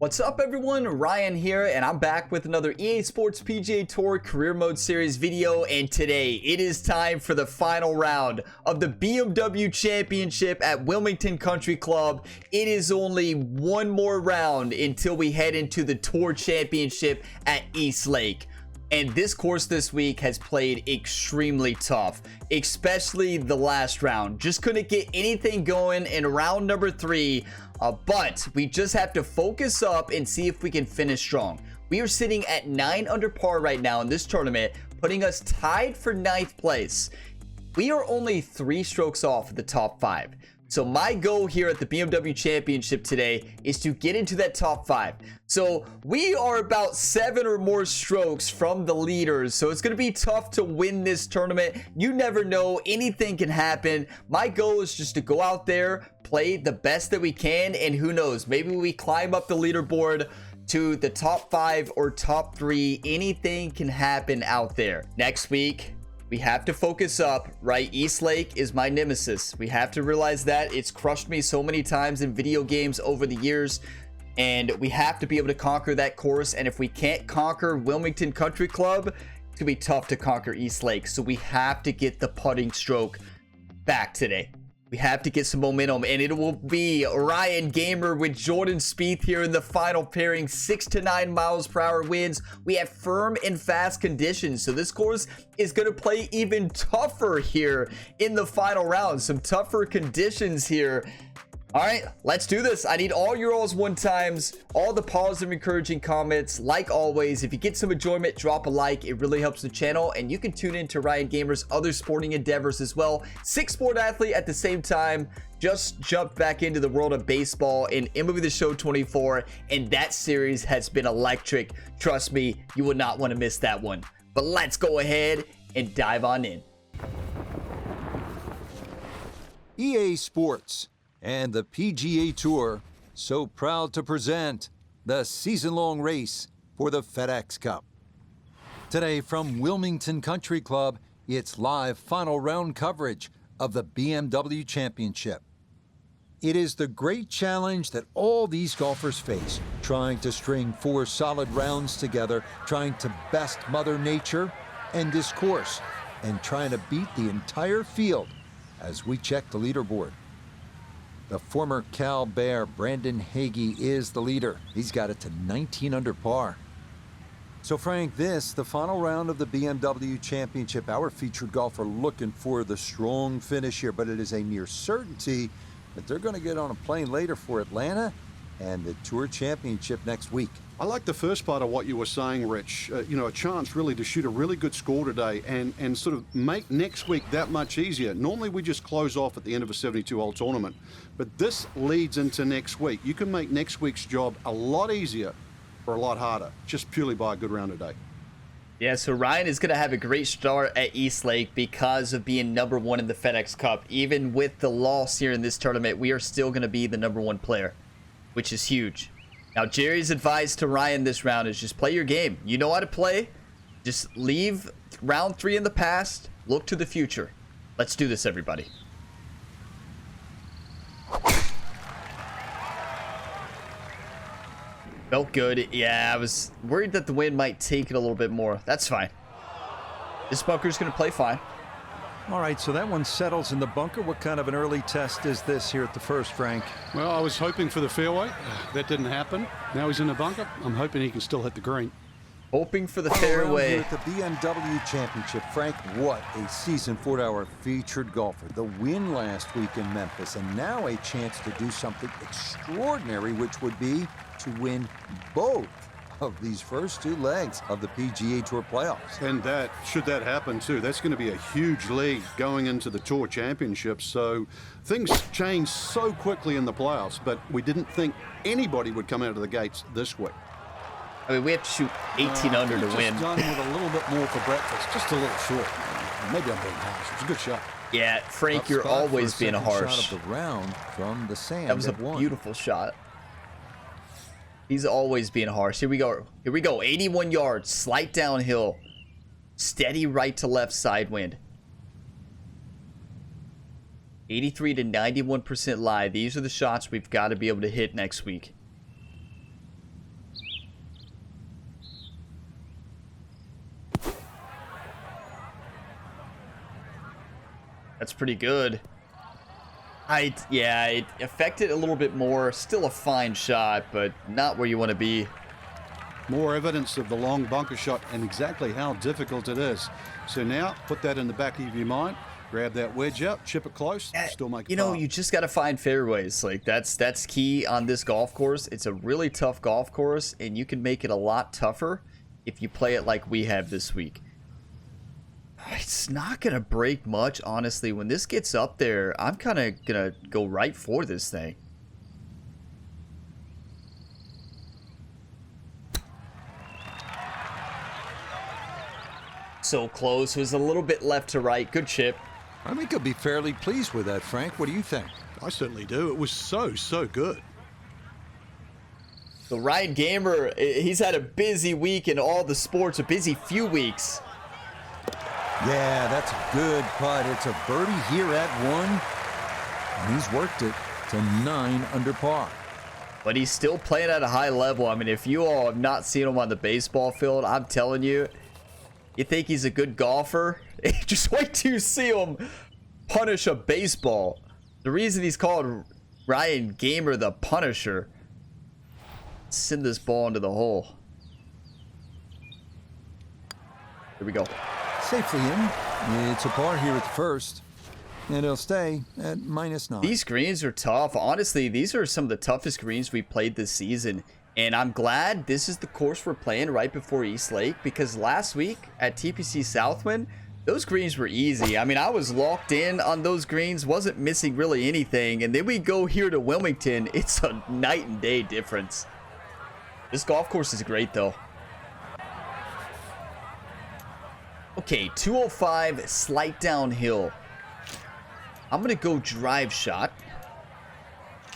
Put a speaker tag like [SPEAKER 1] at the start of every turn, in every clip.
[SPEAKER 1] What's up everyone, Ryan here, and I'm back with another EA Sports PGA Tour Career Mode Series video, and today it is time for the final round of the BMW Championship at Wilmington Country Club. It is only one more round until we head into the Tour Championship at East Lake. And this course this week has played extremely tough, especially the last round. Just couldn't get anything going in round number 3, but we just have to focus up and see if we can finish strong. We are sitting at 9 under par right now in this tournament, putting us tied for 9th place. We are only 3 strokes off of the top 5. So my goal here at the BMW Championship today is to get into that top 5. So we are about 7 or more strokes from the leaders. So it's going to be tough to win this tournament. You never know. Anything can happen. My goal is just to go out there, play the best that we can. And who knows, maybe we climb up the leaderboard to the top 5 or top 3. Anything can happen out there. Next week, we have to focus up, right? East Lake is my nemesis. We have to realize that. It's crushed me so many times in video games over the years, and we have to be able to conquer that course. And if we can't conquer Wilmington Country Club, it's gonna be tough to conquer East Lake. So we have to get the putting stroke back today. We have to get some momentum, and it will be Ryan Gamer with Jordan Spieth here in the final pairing. 6 to 9 miles per hour winds. We have firm and fast conditions, so this course is going to play even tougher here in the final round. Some tougher conditions here. All right, let's do this. I need all your alls one times, all the positive encouraging comments. Like always, if you get some enjoyment, drop a like. It really helps the channel, and you can tune in to Ryan Gamer's other sporting endeavors as well. 6 sport athlete at the same time. Just jumped back into the world of baseball in MLB The Show 24, and that series has been electric. Trust me, you will not want to miss that one. But let's go ahead and dive on in.
[SPEAKER 2] EA Sports and the PGA Tour so proud to present the season-long race for the FedEx Cup. Today from Wilmington Country Club, it's live final round coverage of the BMW Championship. It is the great challenge that all these golfers face, trying to string 4 solid rounds together, trying to best Mother Nature and this course, and trying to beat the entire field as we check the leaderboard. The former Cal Bear, Brandon Hagee, is the leader. He's got it to 19 under par. So Frank, the final round of the BMW Championship, our featured golfer looking for the strong finish here, but it is a near certainty that they're going to get on a plane later for Atlanta and the Tour Championship next week.
[SPEAKER 3] I like the first part of what you were saying, Rich. A chance really to shoot a really good score today and sort of make next week that much easier. Normally we just close off at the end of a 72-hole tournament, but this leads into next week. You can make next week's job a lot easier or a lot harder, just purely by a good round today.
[SPEAKER 1] Yeah, so Ryan is going to have a great start at East Lake because of being number 1 in the FedEx Cup. Even with the loss here in this tournament, we are still going to be the number 1 player, which is huge. Now, Jerry's advice to Ryan this round is just play your game. You know how to play. Just leave round 3 in the past. Look to the future. Let's do this, everybody. Felt good. Yeah, I was worried that the wind might take it a little bit more. That's fine. This bunker's going to play fine.
[SPEAKER 2] All right, so that one settles in the bunker. What kind of an early test is this here at the first, Frank?
[SPEAKER 3] Well, I was hoping for the fairway. That didn't happen. Now he's in the bunker. I'm hoping he can still hit the green.
[SPEAKER 1] Hoping for the
[SPEAKER 2] Final round
[SPEAKER 1] fairway.
[SPEAKER 2] here at the BMW Championship. Frank, what a season for our featured golfer. The win last week in Memphis, and now a chance to do something extraordinary, which would be to win both of these first 2 legs of the PGA Tour playoffs.
[SPEAKER 3] And that, should that happen too, that's going to be a huge lead going into the Tour Championship. So things change so quickly in the playoffs, but we didn't think anybody would come out of the gates this quick.
[SPEAKER 1] I mean, we have to shoot 18 under to win.
[SPEAKER 3] Done with a little bit more for breakfast, just a little short. Maybe I'm being harsh. It's a good shot.
[SPEAKER 1] Yeah, Frank, you're always being harsh.
[SPEAKER 2] Shot of the round from the sand.
[SPEAKER 1] That was a beautiful shot. He's always being harsh. Here we go. Here we go. 81 yards. Slight downhill. Steady right to left side wind. 83 to 91% lie. These are the shots we've got to be able to hit next week. That's pretty good. Yeah, it affected a little bit more. Still a fine shot, but not where you want to be.
[SPEAKER 3] More evidence of the long bunker shot and exactly how difficult it is. So now put that in the back of your mind. Grab that wedge up, chip it close, still make it.
[SPEAKER 1] You know, you just got to find fairways. Like that's key on this golf course. It's a really tough golf course, and you can make it a lot tougher if you play it like we have this week. It's not going to break much, honestly. When this gets up there, I'm kind of going to go right for this thing. So close. It was a little bit left to right. Good chip.
[SPEAKER 2] I think he'll be fairly pleased with that, Frank. What do you think?
[SPEAKER 3] I certainly do. It was so good.
[SPEAKER 1] So Ryan Gamer, he's had a busy week in all the sports, a busy few weeks.
[SPEAKER 2] Yeah, that's a good putt. It's a birdie here at 1, and he's worked it to 9 under par.
[SPEAKER 1] But he's still playing at a high level. I mean, if you all have not seen him on the baseball field, I'm telling you, you think he's a good golfer? Just wait till you see him punish a baseball. The reason he's called Ryan Gamer the Punisher. Send this ball into the hole. Here we go.
[SPEAKER 2] Safely in. It's a par here at the first, and he'll stay at -9.
[SPEAKER 1] These greens are tough. Honestly, these are some of the toughest greens we played this season. And I'm glad this is the course we're playing right before East Lake, because last week at TPC Southwind, those greens were easy. I mean, I was locked in on those greens, wasn't missing really anything. And then we go here to Wilmington. It's a night and day difference. This golf course is great, though. Okay, 205, slight downhill. I'm going to go drive shot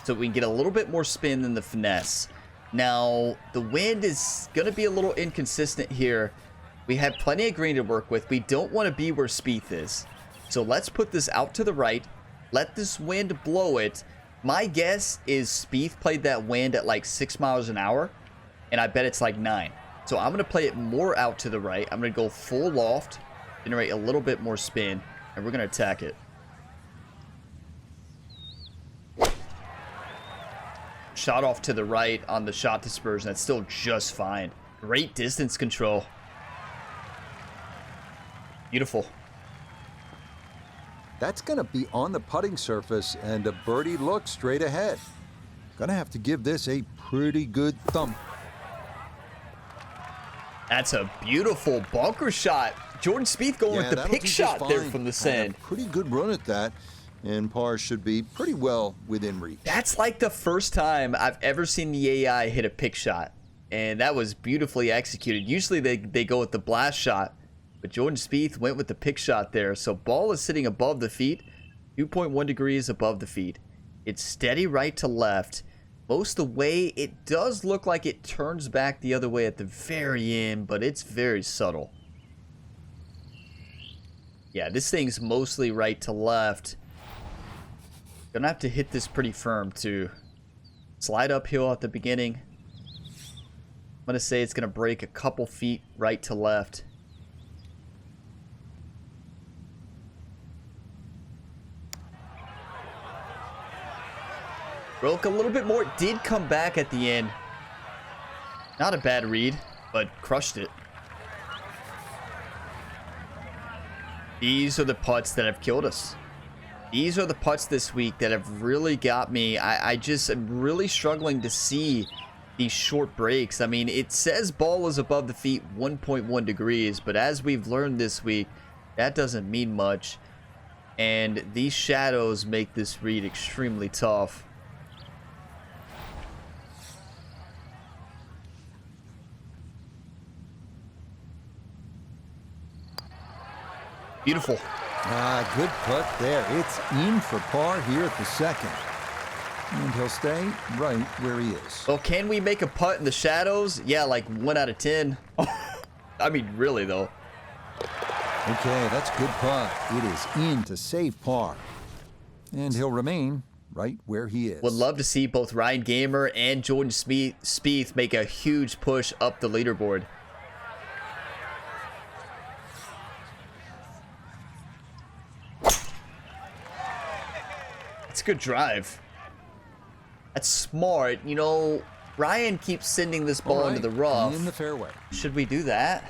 [SPEAKER 1] so we can get a little bit more spin than the finesse. Now, the wind is going to be a little inconsistent here. We have plenty of green to work with. We don't want to be where Spieth is. So let's put this out to the right. Let this wind blow it. My guess is Spieth played that wind at like 6 miles an hour. And I bet it's like 9. So I'm going to play it more out to the right. I'm going to go full loft, generate a little bit more spin, and we're going to attack it. Shot off to the right on the shot dispersion. That's still just fine. Great distance control. Beautiful.
[SPEAKER 2] That's going to be on the putting surface, and a birdie look straight ahead. Gonna have to give this a pretty good thump.
[SPEAKER 1] That's a beautiful bunker shot. Jordan Spieth going with the pick shot there from the sand.
[SPEAKER 2] Pretty good run at that, and par should be pretty well within reach.
[SPEAKER 1] That's like the first time I've ever seen the AI hit a pick shot, and that was beautifully executed. Usually they go with the blast shot, but Jordan Spieth went with the pick shot there. So ball is sitting above the feet, 2.1 degrees above the feet. It's steady right to left. Most of the way, it does look like it turns back the other way at the very end, but it's very subtle. Yeah, this thing's mostly right to left. Gonna have to hit this pretty firm too. Slide uphill at the beginning. I'm gonna say it's gonna break a couple feet right to left. Broke a little bit more. Did come back at the end. Not a bad read, but crushed it. These are the putts that have killed us. These are the putts this week that have really got me. I just am really struggling to see these short breaks. I mean, it says ball is above the feet 1.1 degrees, but as we've learned this week, that doesn't mean much. And these shadows make this read extremely tough. Beautiful.
[SPEAKER 2] Good putt there. It's in for par here at the second. And he'll stay right where he is.
[SPEAKER 1] Well, can we make a putt in the shadows? Yeah, like 1 out of 10. I mean, really, though.
[SPEAKER 2] Okay, that's a good putt. It is in to save par. And he'll remain right where he is.
[SPEAKER 1] Would love to see both Ryan Gamer and Jordan Spieth make a huge push up the leaderboard. a good drive. That's smart. You know, Ryan keeps sending this ball into the rough.
[SPEAKER 2] In the fairway.
[SPEAKER 1] Should we do that?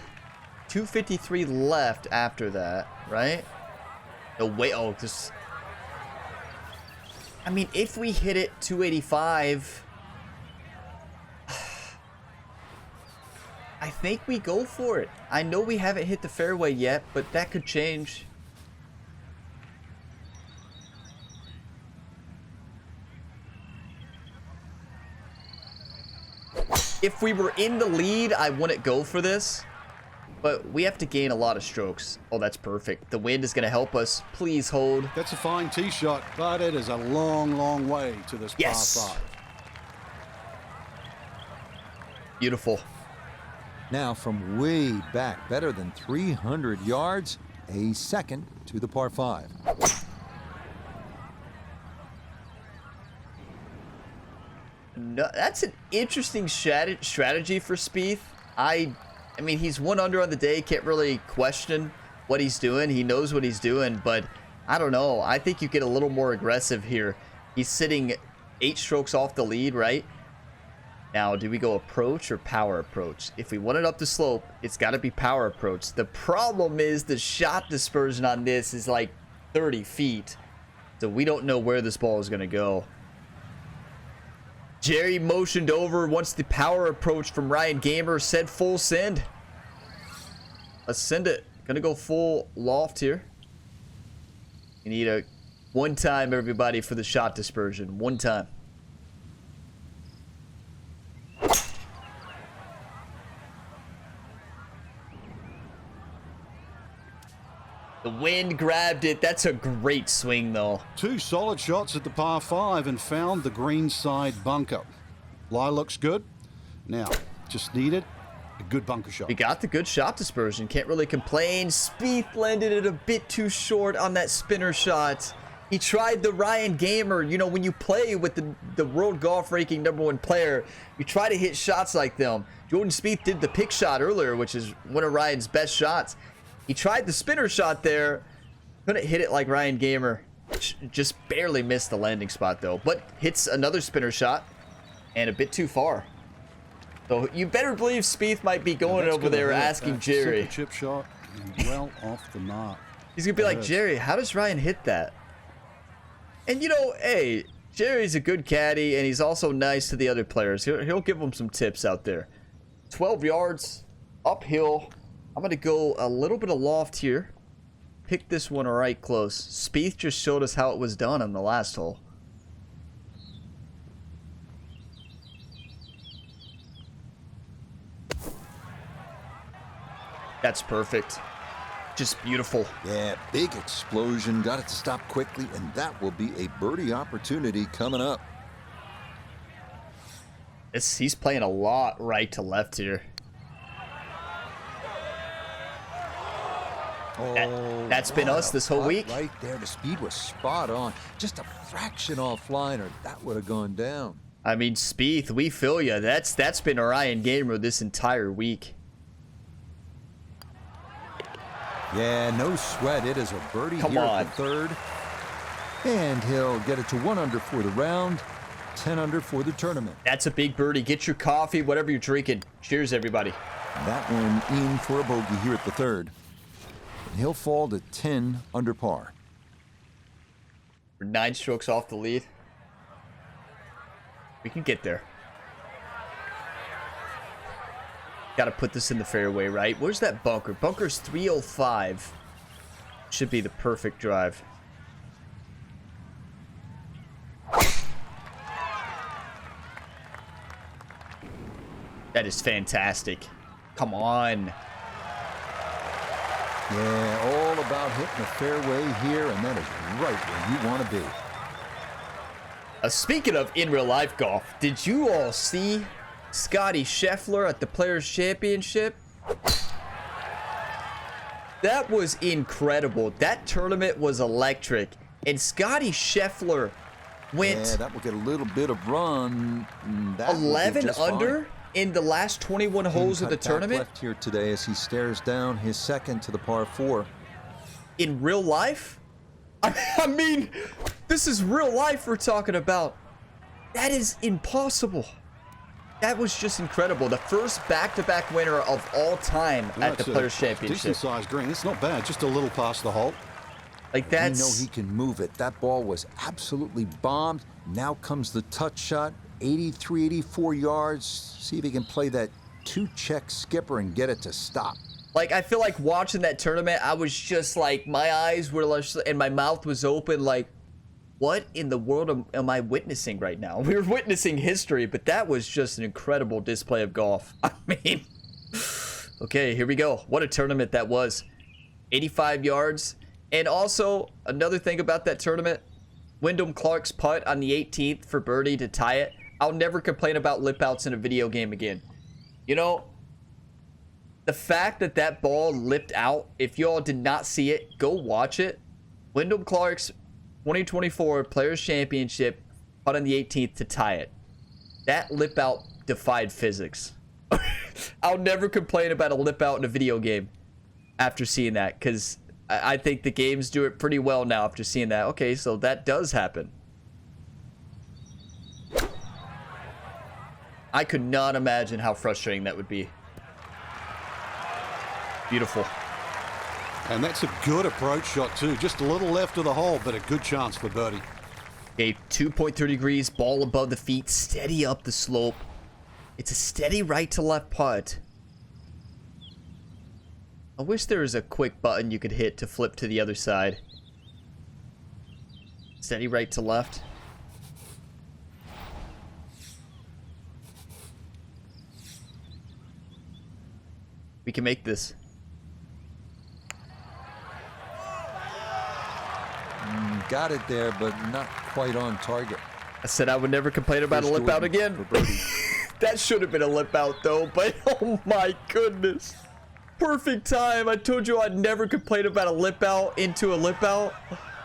[SPEAKER 1] 253 left after that, right? No, wait. Oh, this. I mean, if we hit it 285, I think we go for it. I know we haven't hit the fairway yet, but that could change. If we were in the lead, I wouldn't go for this, but we have to gain a lot of strokes. Oh, that's perfect. The wind is going to help us. Please hold.
[SPEAKER 3] That's a fine tee shot, but it is a long, long way to this par 5.
[SPEAKER 1] Beautiful.
[SPEAKER 2] Now from way back, better than 300 yards, a second to the par 5.
[SPEAKER 1] No, that's an interesting strategy for Spieth. I mean, he's 1 under on the day. Can't really question what he's doing. He knows what he's doing, but I don't know. I think you get a little more aggressive here. He's sitting 8 strokes off the lead, right? Now, do we go approach or power approach? If we want it up the slope, it's got to be power approach. The problem is the shot dispersion on this is like 30 feet. So we don't know where this ball is going to go. Jerry motioned over once the power approach from Ryan Gamer said full send. Let's send it. Gonna go full loft here. You need a one time, everybody, for the shot dispersion. One time. The wind grabbed it. That's a great swing, though.
[SPEAKER 3] 2 solid shots at the par 5 and found the green side bunker. Lie looks good. Now, just needed a good bunker shot.
[SPEAKER 1] We got the good shot dispersion. Can't really complain. Spieth landed it a bit too short on that spinner shot. He tried the Ryan Gamer. You know, when you play with the world golf ranking #1 player, you try to hit shots like them. Jordan Spieth did the pick shot earlier, which is one of Ryan's best shots. He tried the spinner shot there. Couldn't hit it like Ryan Gamer. Just barely missed the landing spot, though. But hits another spinner shot. And a bit too far. So you better believe Spieth might be going over there asking Jerry.
[SPEAKER 3] Chip shot well off the mark.
[SPEAKER 1] He's going to be like, Jerry, how does Ryan hit that? And, you know, hey, Jerry's a good caddy, and he's also nice to the other players. He'll give them some tips out there. 12 yards, uphill. I'm going to go a little bit of loft here. Pick this one right close. Spieth just showed us how it was done on the last hole. That's perfect. Just beautiful.
[SPEAKER 2] Yeah, big explosion. Got it to stop quickly, and that will be a birdie opportunity coming up.
[SPEAKER 1] He's playing a lot right to left here. That's been us this whole week.
[SPEAKER 2] Right there, the speed was spot on. Just a fraction offline, or that would have gone down.
[SPEAKER 1] I mean, Spieth, we feel you. That's been Ryan Gamer this entire week.
[SPEAKER 2] Yeah, no sweat. It is a birdie
[SPEAKER 1] Come
[SPEAKER 2] here
[SPEAKER 1] on.
[SPEAKER 2] at the 3rd. And he'll get it to 1 under for the round, 10 under for the tournament.
[SPEAKER 1] That's a big birdie. Get your coffee, whatever you're drinking. Cheers, everybody.
[SPEAKER 2] That one in for a bogey here at the 3rd. And he'll fall to 10 under par.
[SPEAKER 1] We're 9 strokes off the lead. We can get there. Got to put this in the fairway, right? Where's that bunker? Bunker's 305. Should be the perfect drive. That is fantastic. Come on.
[SPEAKER 2] Yeah, all about hitting the fairway here, and that is right where you want to be.
[SPEAKER 1] Speaking of in real life golf, did you all see Scotty Scheffler at the Players Championship? That was incredible. That tournament was electric. And Scotty Scheffler went
[SPEAKER 2] Yeah, that will get a little bit of run.
[SPEAKER 1] 11 under in the last 21 holes of the tournament.
[SPEAKER 2] Left here today as he stares down his second to the par 4.
[SPEAKER 1] In real life? I mean, This is real life we're talking about. That is impossible. That was just incredible. The first back-to-back winner of all time at the Players' Championship.
[SPEAKER 3] Decent-sized green. It's not bad. Just a little past the hole.
[SPEAKER 1] Like, that's...
[SPEAKER 2] You know he can move it. That ball was absolutely bombed. Now comes the touch shot. 83, 84 yards. See if he can play that two-check skipper and get it to stop.
[SPEAKER 1] Like, I feel like watching that tournament, I was just like, my eyes were like, and my mouth was open like, what in the world am I witnessing right now? We were witnessing history, but that was just an incredible display of golf. I mean, okay, here we go. What a tournament that was. 85 yards. And also, another thing about that tournament, Wyndham Clark's putt on the 18th for birdie to tie it. I'll never complain about lip outs in a video game again. You know, the fact that that ball lipped out, if y'all did not see it, go watch it. Wyndham Clark's 2024 Players Championship putt on the 18th to tie it. That lip out defied physics. I'll never complain about a lip out in a video game after seeing that, because I think the games do it pretty well now after seeing that. Okay, so that does happen. I could not imagine how frustrating that would be. Beautiful.
[SPEAKER 3] And that's a good approach shot too. Just a little left of the hole, but a good chance for birdie.
[SPEAKER 1] Okay, 2.3 degrees, ball above the feet, steady up the slope. It's a steady right to left putt. I wish there was a quick button you could hit to flip to the other side. Steady right to left. We can make this.
[SPEAKER 2] Got it there, but not quite on target.
[SPEAKER 1] I said I would never complain about a lip out again. That should have been a lip out though, but oh my goodness. Perfect time. I told you I'd never complain about a lip out into a lip out.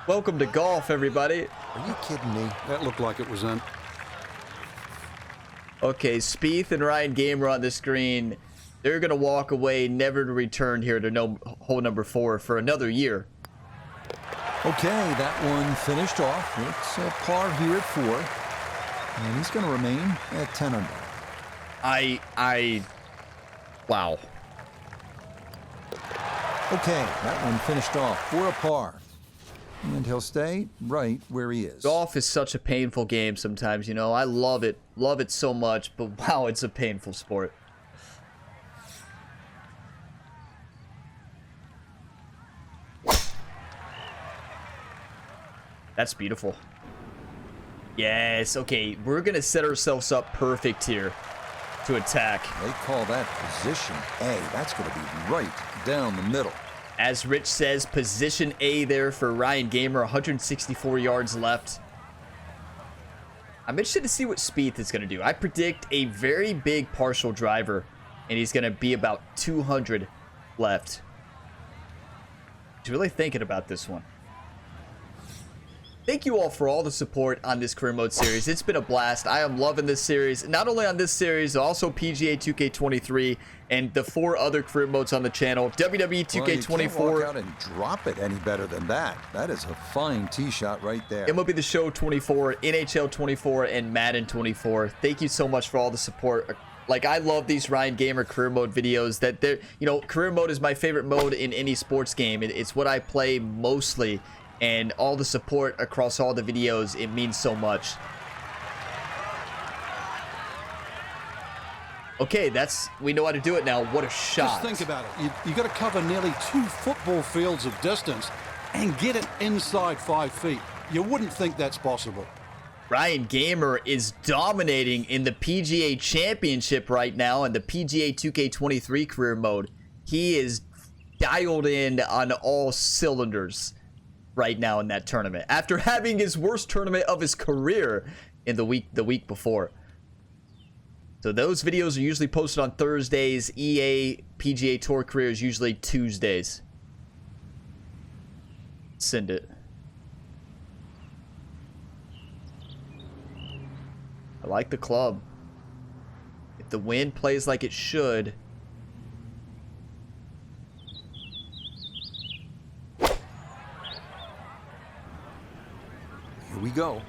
[SPEAKER 1] Welcome to golf, everybody.
[SPEAKER 2] Are you kidding me?
[SPEAKER 3] That looked like it was in.
[SPEAKER 1] Okay, Spieth and Ryan Gamer on the screen. They're going to walk away, never to return here to hole number 4 for another year.
[SPEAKER 2] Okay, that one finished off. It's a par here at 4. And he's going to remain at 10 under.
[SPEAKER 1] Wow.
[SPEAKER 2] Okay, that one finished off for a par. And he'll stay right where he is.
[SPEAKER 1] Golf is such a painful game sometimes, you know. I love it so much, but wow, it's a painful sport. That's beautiful. Yes, okay, we're gonna set ourselves up perfect here to attack.
[SPEAKER 2] They call that position A. That's gonna be right down the middle.
[SPEAKER 1] As Rich says, position A there for Ryan Gamer, 164 yards left. I'm interested to see what Spieth is going to do. I predict a very big partial driver, and he's going to be about 200 left. He's really thinking about this one. Thank you all for all the support on this career mode series. It's been a blast. I am loving this series. Not only on this series, also PGA 2K23 and the 4 other career modes on the channel. WWE 2K24.
[SPEAKER 2] Well, you can't walk out and drop it any better than that. That is a fine tee shot right there.
[SPEAKER 1] MLB The Show 24, NHL 24, and Madden 24. Thank you so much for all the support. Like, I love these Ryan Gamer career mode videos. That they're, you know, career mode is my favorite mode in any sports game. It's what I play mostly. And all the support across all the videos, it means so much. Okay, we know how to do it now. What a shot.
[SPEAKER 3] Just think about it. You got to cover nearly 2 football fields of distance and get it inside 5 feet. You wouldn't think that's possible.
[SPEAKER 1] Ryan Gamer is dominating in the PGA Championship right now in the PGA 2K23 career mode. He is dialed in on all cylinders right now in that tournament after having his worst tournament of his career in the week before. So those videos are usually posted on Thursdays. EA PGA Tour career is usually Tuesdays. Send it. I like the club. If the wind plays like it should.
[SPEAKER 2] Here we go.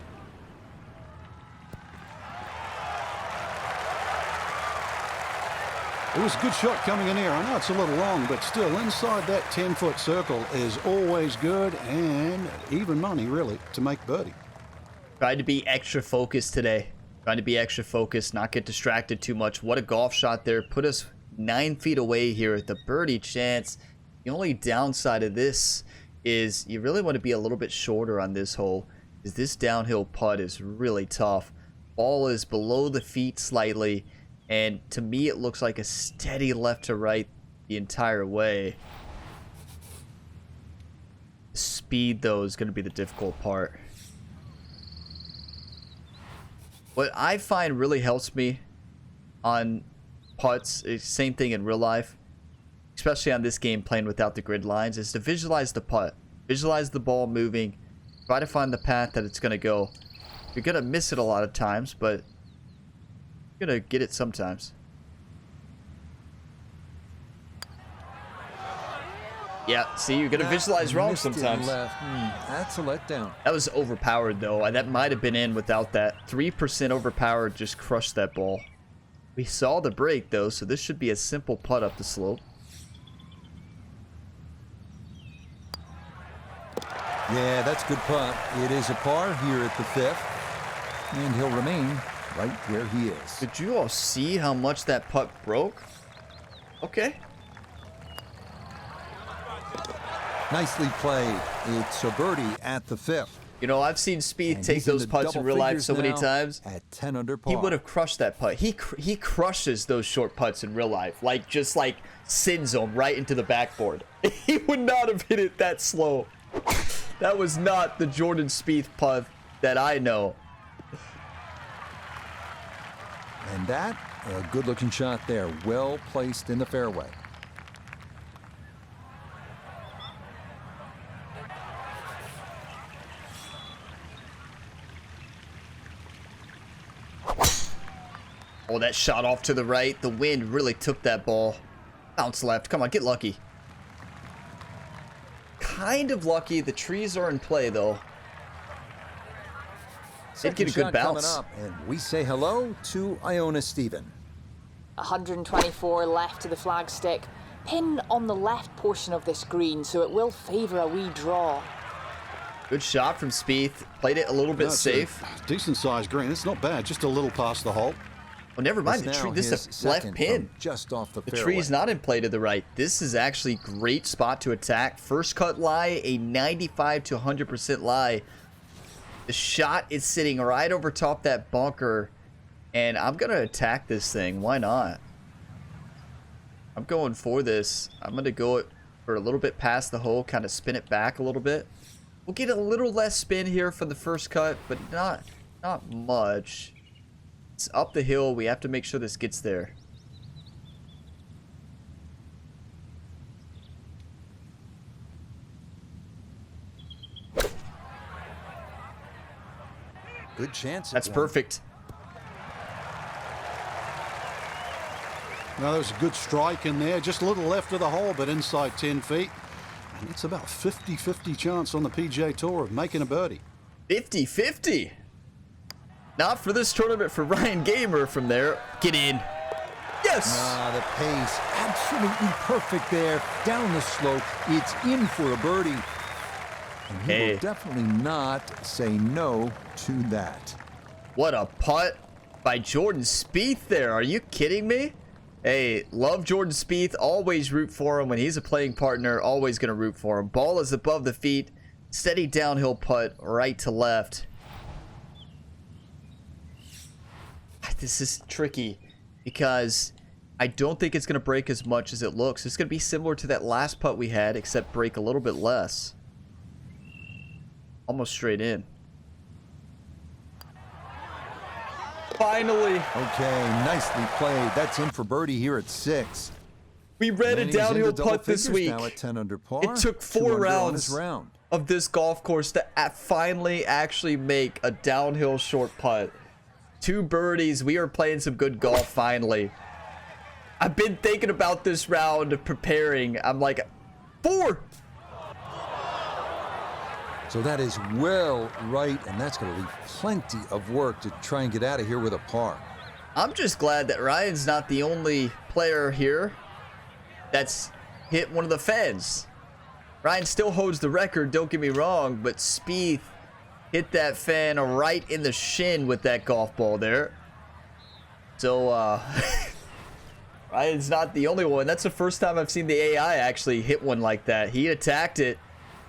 [SPEAKER 3] It was a good shot coming in here. I know it's a little long, but still inside that 10-foot circle is always good, and even money, really, to make birdie.
[SPEAKER 1] Tried to be extra focused today. Trying to be extra focused, not get distracted too much. What a golf shot there. Put us 9 feet away here at the birdie chance. The only downside of this is you really want to be a little bit shorter on this hole, because this downhill putt is really tough. Ball is below the feet slightly, and to me it looks like a steady left to right the entire way. Speed, though, is going to be the difficult part. What I find really helps me on putts, same thing in real life, especially on this game playing without the grid lines, is to visualize the putt. Visualize the ball moving. Try to find the path that it's going to go. You're going to miss it a lot of times, but you're going to get it sometimes. Yeah, see, you're going to visualize wrong sometimes.
[SPEAKER 2] That's a letdown.
[SPEAKER 1] That was overpowered, though. That might have been in without that. 3% overpowered, just crushed that ball. We saw the break, though, so this should be a simple putt up the slope.
[SPEAKER 2] Yeah, that's a good putt. It is a par here at the 5th, and he'll remain right where he is.
[SPEAKER 1] Did you all see how much that putt broke? Okay.
[SPEAKER 2] Nicely played. It's a birdie at the 5th.
[SPEAKER 1] You know, I've seen Spieth
[SPEAKER 2] And
[SPEAKER 1] take
[SPEAKER 2] he's in
[SPEAKER 1] those
[SPEAKER 2] the
[SPEAKER 1] putts in
[SPEAKER 2] double
[SPEAKER 1] real life
[SPEAKER 2] figures
[SPEAKER 1] so many
[SPEAKER 2] now
[SPEAKER 1] times.
[SPEAKER 2] At 10 under par.
[SPEAKER 1] He would have crushed that putt. He crushes those short putts in real life. Like, just like sends them right into the backboard. He would not have hit it that slow. That was not the Jordan Spieth putt that I know.
[SPEAKER 2] And that, a good-looking shot there. Well placed in the fairway.
[SPEAKER 1] Oh, that shot off to the right. The wind really took that ball. Bounce left. Come on, get lucky. Kind of lucky. The trees are in play, though. Did get a good bounce.
[SPEAKER 2] Up, and we say hello to Iona Stephen.
[SPEAKER 4] 124 left to the flagstick. Pin on the left portion of this green, so it will favour a wee draw.
[SPEAKER 1] Good shot from Spieth. Played it a little bit safe.
[SPEAKER 3] Decent-sized green. It's not bad. Just a little past the hole.
[SPEAKER 1] Oh, never mind. The tree. This is a left pin.
[SPEAKER 2] Just off the
[SPEAKER 1] fairway. Tree's not in play to the right. This is actually a great spot to attack. First cut lie, a 95 to 100% lie. The shot is sitting right over top that bunker, and I'm going to attack this thing. Why not? I'm going for this. I'm going to go for a little bit past the hole, kind of spin it back a little bit. We'll get a little less spin here for the first cut, but not much. It's up the hill. We have to make sure this gets there.
[SPEAKER 2] Good chance.
[SPEAKER 1] That's perfect.
[SPEAKER 3] Now, there's a good strike in there. Just a little left of the hole, but inside 10 feet. And it's about 50-50 chance on the PGA Tour of making a birdie.
[SPEAKER 1] 50-50. Not for this tournament for Ryan Gamer from there. Get in. Yes!
[SPEAKER 2] The pace, absolutely perfect there. Down the slope, it's in for a birdie. And he will definitely not say no to that.
[SPEAKER 1] What a putt by Jordan Spieth there. Are you kidding me? Hey, love Jordan Spieth. Always root for him. When he's a playing partner, always going to root for him. Ball is above the feet. Steady downhill putt, right to left. This is tricky because I don't think it's going to break as much as it looks. It's going to be similar to that last putt we had, except break a little bit less. Almost straight in. Finally.
[SPEAKER 2] Okay, nicely played. That's in for birdie here at 6.
[SPEAKER 1] We read a downhill putt this week.
[SPEAKER 2] Now at 10 under par.
[SPEAKER 1] It took 4 rounds of this golf course to finally actually make a downhill short putt. 2 birdies. We are playing some good golf finally. I've been thinking about this round, preparing. I'm like, 4.
[SPEAKER 2] So that is well right, and that's going to leave plenty of work to try and get out of here with a par.
[SPEAKER 1] I'm just glad that Ryan's not the only player here that's hit one of the fans. Ryan still holds the record, don't get me wrong, but Spieth hit that fan right in the shin with that golf ball there. So, Ryan's not the only one. That's the first time I've seen the AI actually hit one like that. He attacked it,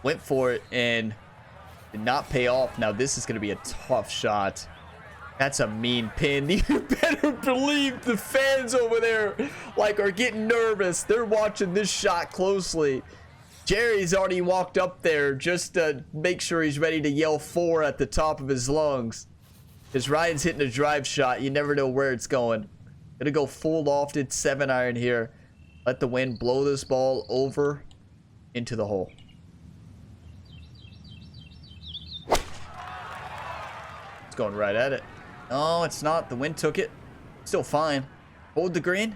[SPEAKER 1] went for it, and did not pay off. Now, this is going to be a tough shot. That's a mean pin. You better believe the fans over there like are getting nervous. They're watching this shot closely. Jerry's already walked up there just to make sure he's ready to yell 4 at the top of his lungs. Because Ryan's hitting a drive shot. You never know where it's going. Gonna go full lofted 7-iron here. Let the wind blow this ball over into the hole. It's going right at it. No, it's not. The wind took it. Still fine. Hold the green.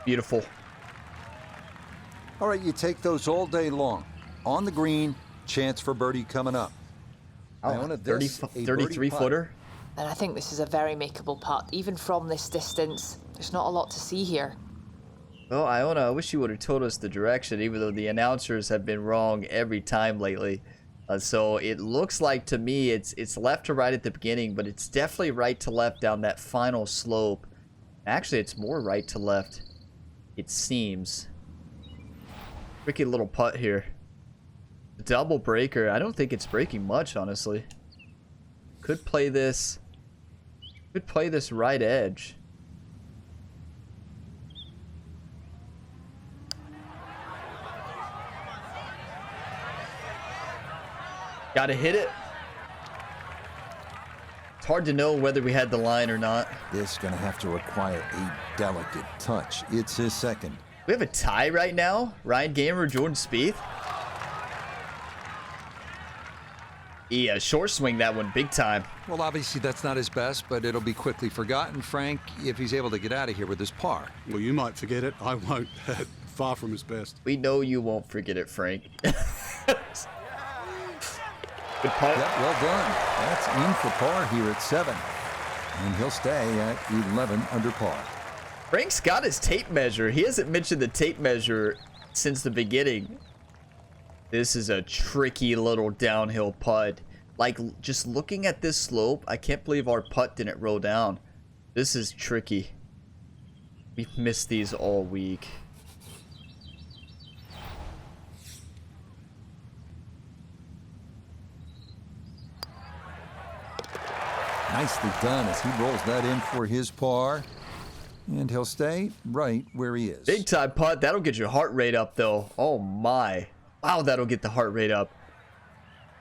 [SPEAKER 1] Beautiful.
[SPEAKER 2] All right, you take those all day long. On the green, chance for birdie coming up.
[SPEAKER 1] Oh, 33 footer.
[SPEAKER 4] And I think this is a very makeable putt. Even from this distance, there's not a lot to see here.
[SPEAKER 1] Well, Iona, I wish you would have told us the direction, even though the announcers have been wrong every time lately. So it looks like to me it's left to right at the beginning, but it's definitely right to left down that final slope. Actually, it's more right to left, it seems. Tricky little putt here. Double breaker. I don't think it's breaking much, honestly. Could play this right edge. Gotta hit it. It's hard to know whether we had the line or not.
[SPEAKER 2] This is going to have to require a delicate touch. It's his second.
[SPEAKER 1] We have a tie right now. Ryan Gamer, Jordan Spieth. Yeah, short swing that one big time.
[SPEAKER 2] Well, obviously that's not his best, but it'll be quickly forgotten, Frank, if he's able to get out of here with his par.
[SPEAKER 3] Well, you might forget it. I won't. Far from his best.
[SPEAKER 1] We know you won't forget it, Frank. Good putt.
[SPEAKER 2] Yeah, well done. That's in for par here at 7. And he'll stay at 11 under par.
[SPEAKER 1] Frank's got his tape measure. He hasn't mentioned the tape measure since the beginning. This is a tricky little downhill putt. Like, just looking at this slope, I can't believe our putt didn't roll down. This is tricky. We've missed these all week.
[SPEAKER 2] Nicely done as he rolls that in for his par. And he'll stay right where he is.
[SPEAKER 1] Big time putt. That'll get your heart rate up, though. Oh, my. Wow, that'll get the heart rate up.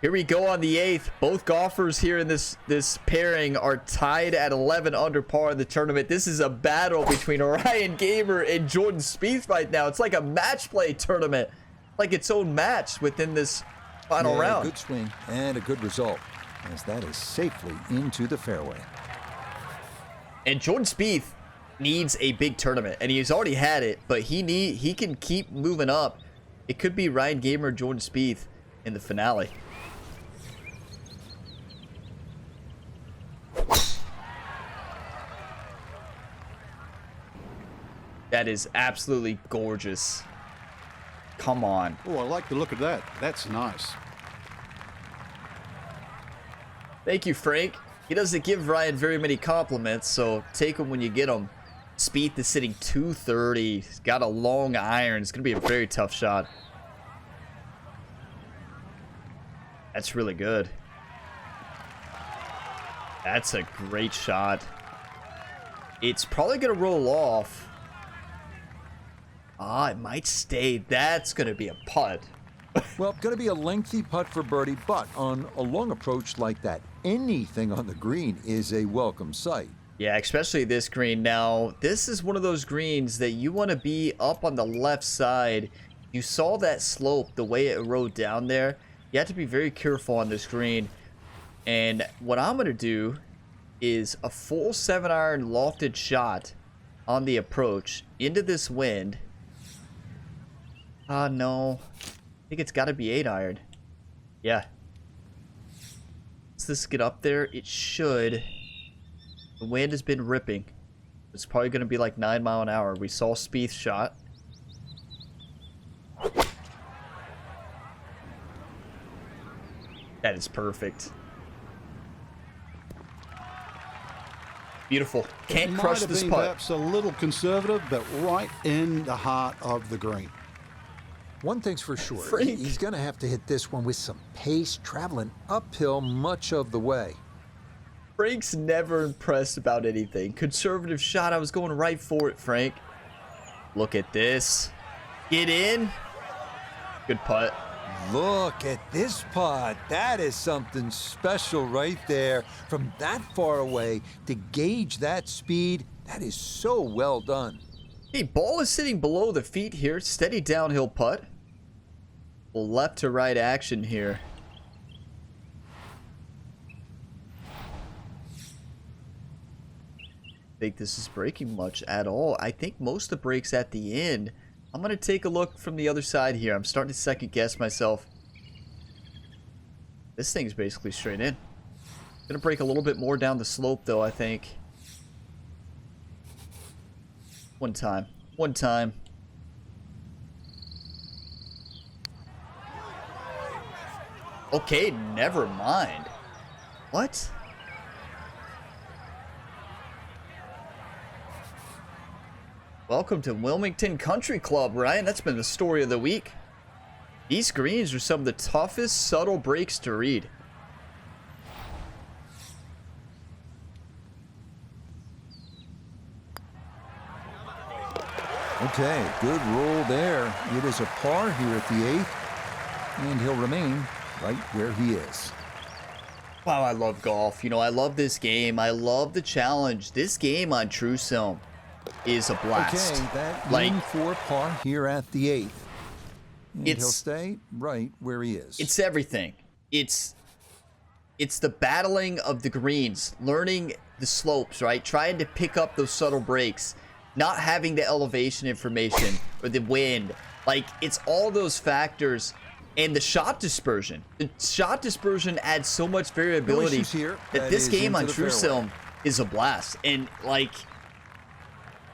[SPEAKER 1] Here we go on the 8th. Both golfers here in this pairing are tied at 11 under par in the tournament. This is a battle between Ryan Gamer and Jordan Spieth right now. It's like a match play tournament. Like its own match within this final round.
[SPEAKER 2] A good swing and a good result, as that is safely into the fairway.
[SPEAKER 1] And Jordan Spieth needs a big tournament, and he's already had it, but he can keep moving up. It could be Ryan Gamer, Jordan Spieth in the finale. That is absolutely gorgeous. Come on.
[SPEAKER 3] Oh, I like the look of that. That's nice.
[SPEAKER 1] Thank you, Frank. He doesn't give Ryan very many compliments, so take them when you get them. Spieth is sitting 230. He's got a long iron. It's going to be a very tough shot. That's really good. That's a great shot. It's probably going to roll off. Ah, it might stay. That's going to be a putt.
[SPEAKER 2] Well, going to be a lengthy putt for birdie, but on a long approach like that, anything on the green is a welcome sight.
[SPEAKER 1] Yeah, especially this green. Now, this is one of those greens that you want to be up on the left side. You saw that slope, the way it rode down there. You have to be very careful on this green. And what I'm going to do is a full 7-iron lofted shot on the approach into this wind. No. I think it's got to be 8-iron. Yeah. Does this get up there? It should. The wind has been ripping. It's probably going to be like 9 mile an hour. We saw Spieth's shot. That is perfect. Beautiful. Can't crush this putt.
[SPEAKER 3] Perhaps a little conservative, but right in the heart of the green.
[SPEAKER 2] One thing's for sure,
[SPEAKER 1] Frank.
[SPEAKER 2] he's going to have to hit this one with some pace, traveling uphill much of the way.
[SPEAKER 1] Frank's never impressed about anything. Conservative shot. I was going right for it, Frank. Look at this. Get in. Good putt.
[SPEAKER 2] Look at this putt. That is something special right there. From that far away to gauge that speed, that is so well done.
[SPEAKER 1] Hey, ball is sitting below the feet here. Steady downhill putt. Left to right action here. Think this is breaking much at all. I think most of the breaks at the end. I'm going to take a look from the other side here. I'm starting to second guess myself. This thing's basically straight in. Going to break a little bit more down the slope though, I think. One time. One time. Okay, never mind. What? Welcome to Wilmington Country Club, Ryan. That's been the story of the week. These greens are some of the toughest subtle breaks to read.
[SPEAKER 2] Okay, good roll there. It is a par here at the 8th, and he'll remain right where he is.
[SPEAKER 1] Wow, I love golf. You know, I love this game. I love the challenge. This game on True Sim is a blast.
[SPEAKER 2] Okay, that
[SPEAKER 1] like,
[SPEAKER 2] in for par here at the 8th. And
[SPEAKER 1] It's-
[SPEAKER 2] he'll stay right where he is.
[SPEAKER 1] it's everything. It's the battling of the greens, learning the slopes, right? Trying to pick up those subtle breaks, not having the elevation information or the wind. Like, it's all those factors. And the shot dispersion. The shot dispersion adds so much variability
[SPEAKER 2] issues here.
[SPEAKER 1] that
[SPEAKER 2] That
[SPEAKER 1] this
[SPEAKER 2] is
[SPEAKER 1] game
[SPEAKER 2] into
[SPEAKER 1] on
[SPEAKER 2] the
[SPEAKER 1] True
[SPEAKER 2] fairway.
[SPEAKER 1] Sim is a blast. And like,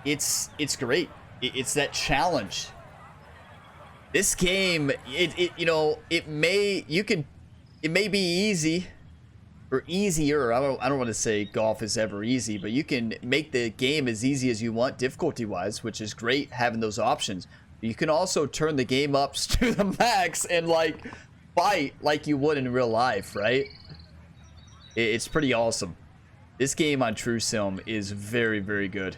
[SPEAKER 1] it's great. It's that challenge. This game, you know, it may be easy or easier. I don't want to say golf is ever easy, but you can make the game as easy as you want difficulty wise, which is great having those options. You can also turn the game up to the max and like fight like you would in real life, right? It's pretty awesome. This game on True Sim is very, very good.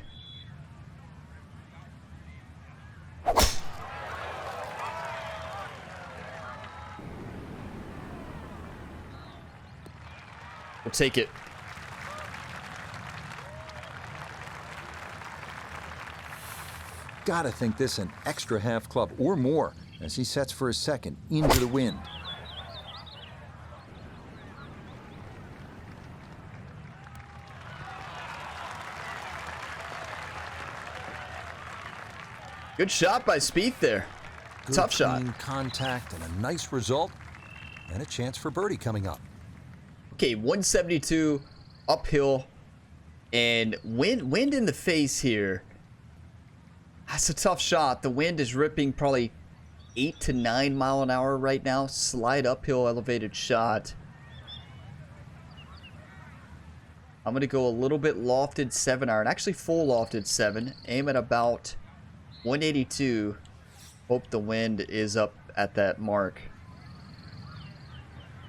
[SPEAKER 1] We'll take it.
[SPEAKER 2] Gotta think this an extra half club or more as he sets for his second into the wind.
[SPEAKER 1] Good shot by Spieth there.
[SPEAKER 2] Good
[SPEAKER 1] Tough shot.
[SPEAKER 2] clean contact and a nice result, and a chance for birdie coming up.
[SPEAKER 1] Okay, 172 uphill and wind in the face here. That's a tough shot. The wind is ripping probably 8 to 9 mile an hour right now. Slide uphill elevated shot. I'm going to go a little bit lofted 7-iron. Actually full lofted 7. Aim at about 182. Hope the wind is up at that mark.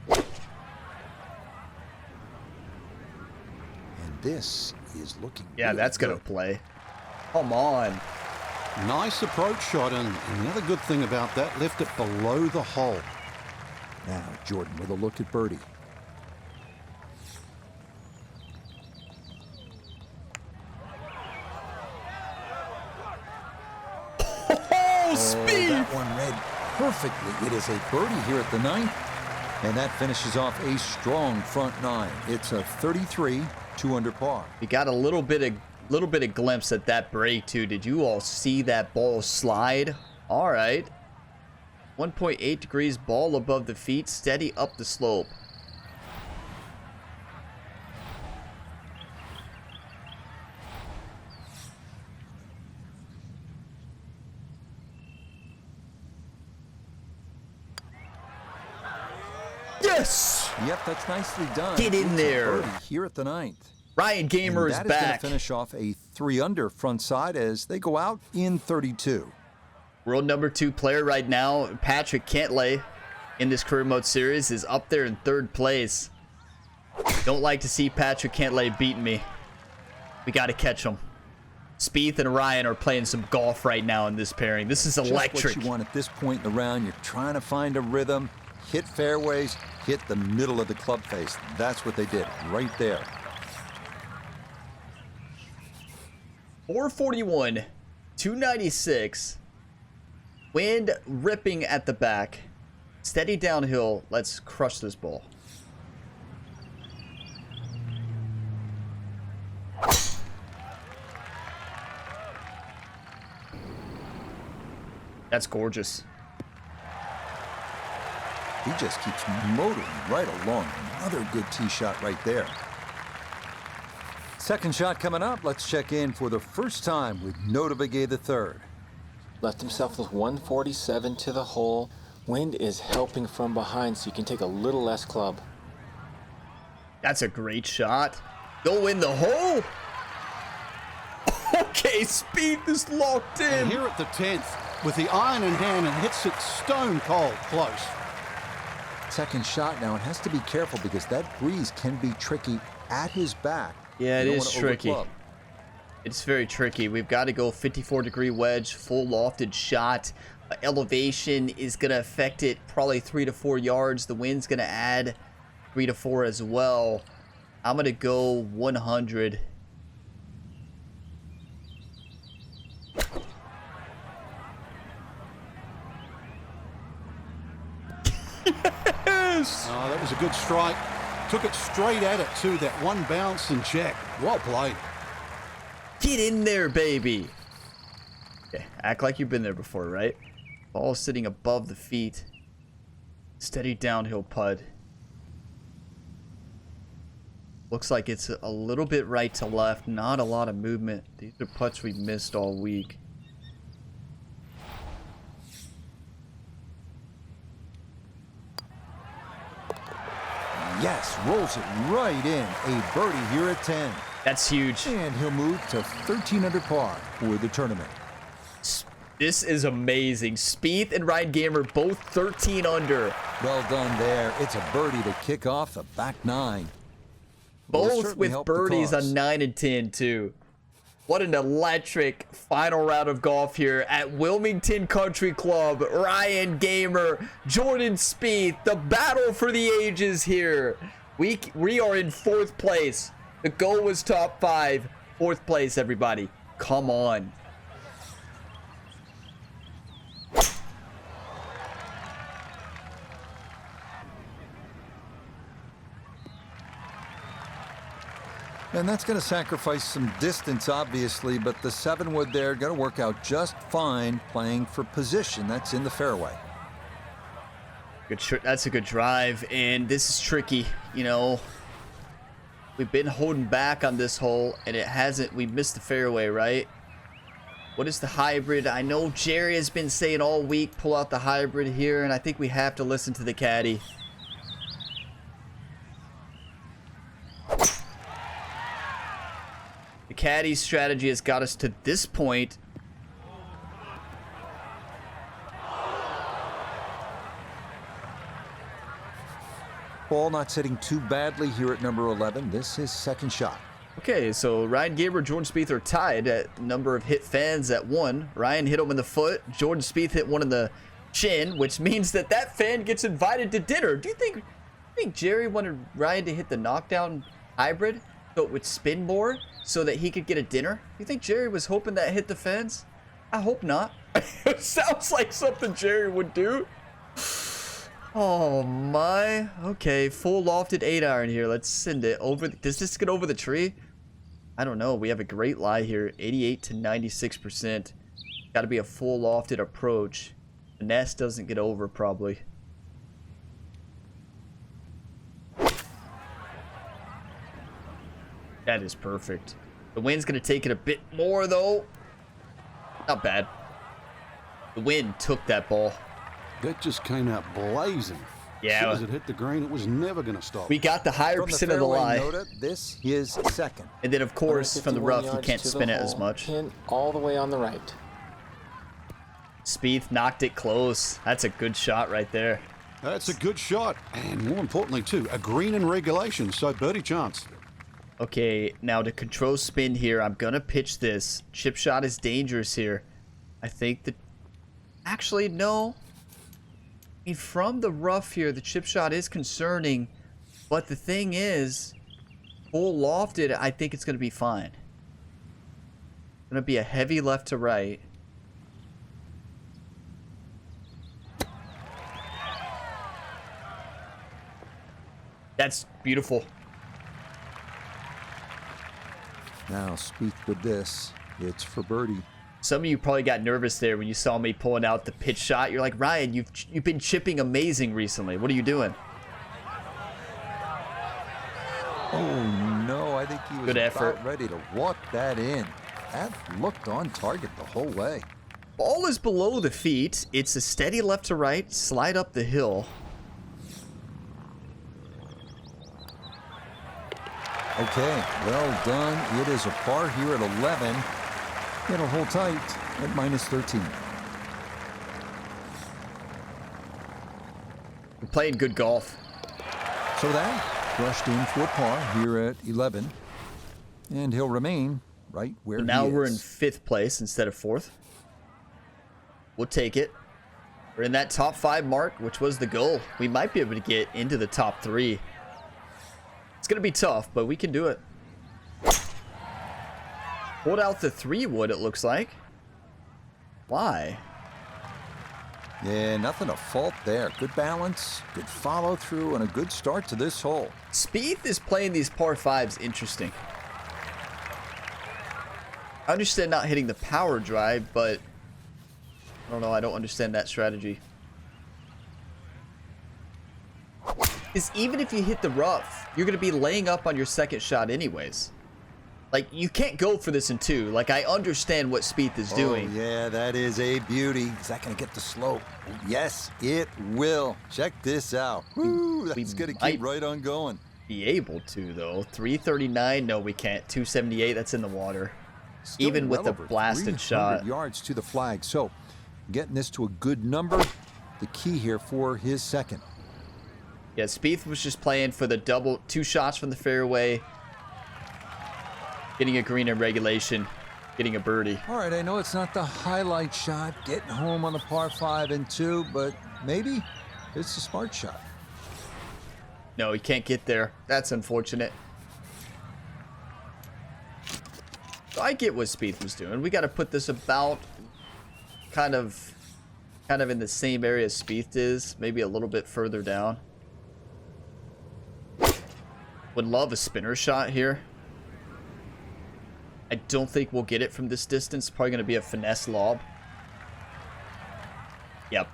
[SPEAKER 2] And this is looking
[SPEAKER 1] Yeah,
[SPEAKER 2] really
[SPEAKER 1] that's going to
[SPEAKER 2] good.
[SPEAKER 1] play. Come on.
[SPEAKER 3] Nice approach shot, and the other good thing about that, left it below the hole.
[SPEAKER 2] Now Jordan with a look at birdie.
[SPEAKER 1] Oh, Spieth!
[SPEAKER 2] That one read perfectly. It is a birdie here at the 9th, and that finishes off a strong front 9. It's a 33, 2 under par.
[SPEAKER 1] We got a little bit of glimpse at that break too. Did you all see that ball slide? All right. 1.8 degrees, ball above the feet, steady up the slope. Yes!
[SPEAKER 2] Yep, that's nicely done.
[SPEAKER 1] Get in
[SPEAKER 2] It's a
[SPEAKER 1] there.
[SPEAKER 2] birdie here at the 9th.
[SPEAKER 1] Ryan Gamer is
[SPEAKER 2] And that is going
[SPEAKER 1] back.
[SPEAKER 2] to finish off a 3-under front side as they go out in 32.
[SPEAKER 1] World number 2 player right now, Patrick Cantlay, in this career mode series, is up there in 3rd place. Don't like to see Patrick Cantlay beating me. We got to catch him. Spieth and Ryan are playing some golf right now in this pairing. This is electric.
[SPEAKER 2] Just what you want at this point in the round. You're trying to find a rhythm, hit fairways, hit the middle of the club face. That's what they did right there.
[SPEAKER 1] 441, 296. Wind ripping at the back. Steady downhill. Let's crush this ball. That's gorgeous.
[SPEAKER 2] He just keeps motoring right along. Another good tee shot right there. Second shot coming up. Let's check in for the first time with Notavigay III.
[SPEAKER 5] Left himself with 147 to the hole. Wind is helping from behind, so you can take a little less club.
[SPEAKER 1] That's a great shot. Go in the hole. Okay, Spieth is locked in.
[SPEAKER 3] And here at the 10th, with the iron in hand, and hits it stone cold close.
[SPEAKER 2] Second shot now. It has to be careful because that breeze can be tricky at his back.
[SPEAKER 1] Yeah, it
[SPEAKER 2] You don't
[SPEAKER 1] is
[SPEAKER 2] wanna
[SPEAKER 1] tricky.
[SPEAKER 2] overclub.
[SPEAKER 1] It's very tricky. We've got to go 54-degree wedge, full lofted shot. Elevation is going to affect it probably 3 to 4 yards. The wind's going to add 3 to 4 as well. I'm going to go 100. Yes!
[SPEAKER 3] Oh, that was a good strike. Took it straight at it, too. That one bounce and check. Well played.
[SPEAKER 1] Get in there, baby. Okay, act like you've been there before, right? Ball sitting above the feet. Steady downhill putt. Looks like it's a little bit right to left. Not a lot of movement. These are putts we missed all week.
[SPEAKER 2] Yes, rolls it right in. A birdie here at 10.
[SPEAKER 1] That's huge.
[SPEAKER 2] And he'll move to 13 under par for the tournament.
[SPEAKER 1] This is amazing. Spieth and Ryan Gamer both 13 under.
[SPEAKER 2] Well done there. It's a birdie to kick off the back 9. Will
[SPEAKER 1] Both
[SPEAKER 2] certainly
[SPEAKER 1] with
[SPEAKER 2] help the
[SPEAKER 1] birdies
[SPEAKER 2] cause.
[SPEAKER 1] on 9 and 10 too. What an electric final round of golf here at Wilmington Country Club. Ryan Gamer, Jordan Spieth, the battle for the ages here. We are in 4th place. The goal was top 5. 4th place, everybody. Come on.
[SPEAKER 2] And that's going to sacrifice some distance, obviously, but the 7-wood there going to work out just fine playing for position. That's in the fairway.
[SPEAKER 1] That's a good drive, and this is tricky. You know, we've been holding back on this hole, and it hasn't. We missed the fairway, right? What is the hybrid? I know Jerry has been saying all week, pull out the hybrid here, and I think we have to listen to the caddy. The caddy's strategy has got us to this point.
[SPEAKER 2] Ball not sitting too badly here at number 11. This is second shot.
[SPEAKER 1] Okay, so Ryan Gamer, Jordan Spieth are tied at number of hit fans at 1. Ryan hit him in the foot. Jordan Spieth hit one in the chin, which means that that fan gets invited to dinner. Do you think Jerry wanted Ryan to hit the knockdown hybrid so it would spin more so that he could get a dinner? Do you think Jerry was hoping that hit the fans? I hope not. It sounds like something Jerry would do. Oh my. Okay, full lofted 8-iron here. Let's send it over. Does this get over the tree? I don't know. We have a great lie here. 88 to 96%. Got to be a full lofted approach. Finesse doesn't get over, probably. That is perfect. The wind's going to take it a bit more, though. Not bad. The wind took that ball.
[SPEAKER 3] That just came out blazing.
[SPEAKER 1] Yeah.
[SPEAKER 3] As soon as it hit the green, it was never going to stop.
[SPEAKER 1] We got the higher
[SPEAKER 2] From
[SPEAKER 1] percent of the lie.
[SPEAKER 2] Nota, this is second.
[SPEAKER 1] And then, of course, from the
[SPEAKER 5] 151
[SPEAKER 1] rough, you
[SPEAKER 5] yards
[SPEAKER 1] can't
[SPEAKER 5] to the
[SPEAKER 1] spin it as
[SPEAKER 5] hole.
[SPEAKER 1] much.
[SPEAKER 5] Pin all the way on the right.
[SPEAKER 1] Spieth knocked it close. That's a good shot right there.
[SPEAKER 3] That's a good shot. And more importantly, too, a green in regulation. So birdie chance.
[SPEAKER 1] Okay, now to control spin here, I'm going to pitch this. Chip shot is dangerous here. I think that... Actually, no. I mean, from the rough here, the chip shot is concerning. But the thing is, full lofted, I think it's going to be fine. Going to be a heavy left to right. That's beautiful.
[SPEAKER 2] Now, speak with this. It's for birdie.
[SPEAKER 1] Some of you probably got nervous there when you saw me pulling out the pitch shot. You're like, Ryan, you've been chipping amazing recently. What are you doing?
[SPEAKER 2] Oh, no. I think he was
[SPEAKER 1] Good effort.
[SPEAKER 2] about ready to walk that in. That looked on target the whole way.
[SPEAKER 1] Ball is below the feet. It's a steady left to right, slide up the hill.
[SPEAKER 2] Okay, well done. It is a par here at 11. It'll hold tight at -13.
[SPEAKER 1] We're playing good golf.
[SPEAKER 2] So that brushed in for par here at 11. And he'll remain right where
[SPEAKER 1] Now
[SPEAKER 2] he is.
[SPEAKER 1] we're in 5th place instead of 4th. We'll take it. We're in that top 5 mark, which was the goal. We might be able to get into the top 3. It's going to be tough, but we can do it. Hold out the 3-wood, it looks like. Why?
[SPEAKER 2] Yeah, nothing to fault there. Good balance, good follow through, and a good start to this hole.
[SPEAKER 1] Spieth is playing these par 5s interesting. I understand not hitting the power drive, but I don't know. I don't understand that strategy. Because even if you hit the rough, you're going to be laying up on your second shot anyways. Like, you can't go for this in 2. Like, I understand what Spieth is doing.
[SPEAKER 2] Oh, yeah, that is a beauty. Is that going to get the slope? Yes, it will. Check this out. Woo, that's going to
[SPEAKER 1] might
[SPEAKER 2] keep right on going.
[SPEAKER 1] Be able to, though. 339? No, we can't. 278? That's in the water.
[SPEAKER 2] Still
[SPEAKER 1] Even with
[SPEAKER 2] well
[SPEAKER 1] a
[SPEAKER 2] over
[SPEAKER 1] blasted
[SPEAKER 2] 300
[SPEAKER 1] shot.
[SPEAKER 2] yards to the flag. So, getting this to a good number, the key here for his second.
[SPEAKER 1] Yeah, Spieth was just playing for the double, 2 shots from the fairway, getting a green in regulation, getting a birdie.
[SPEAKER 2] All right, I know it's not the highlight shot, getting home on the par 5 and 2, but maybe it's a smart shot.
[SPEAKER 1] No, he can't get there. That's unfortunate. So I get what Spieth was doing. We got to put this about kind of in the same area as Spieth is, maybe a little bit further down. Would love a spinner shot here. I don't think we'll get it from this distance. Probably going to be a finesse lob. Yep.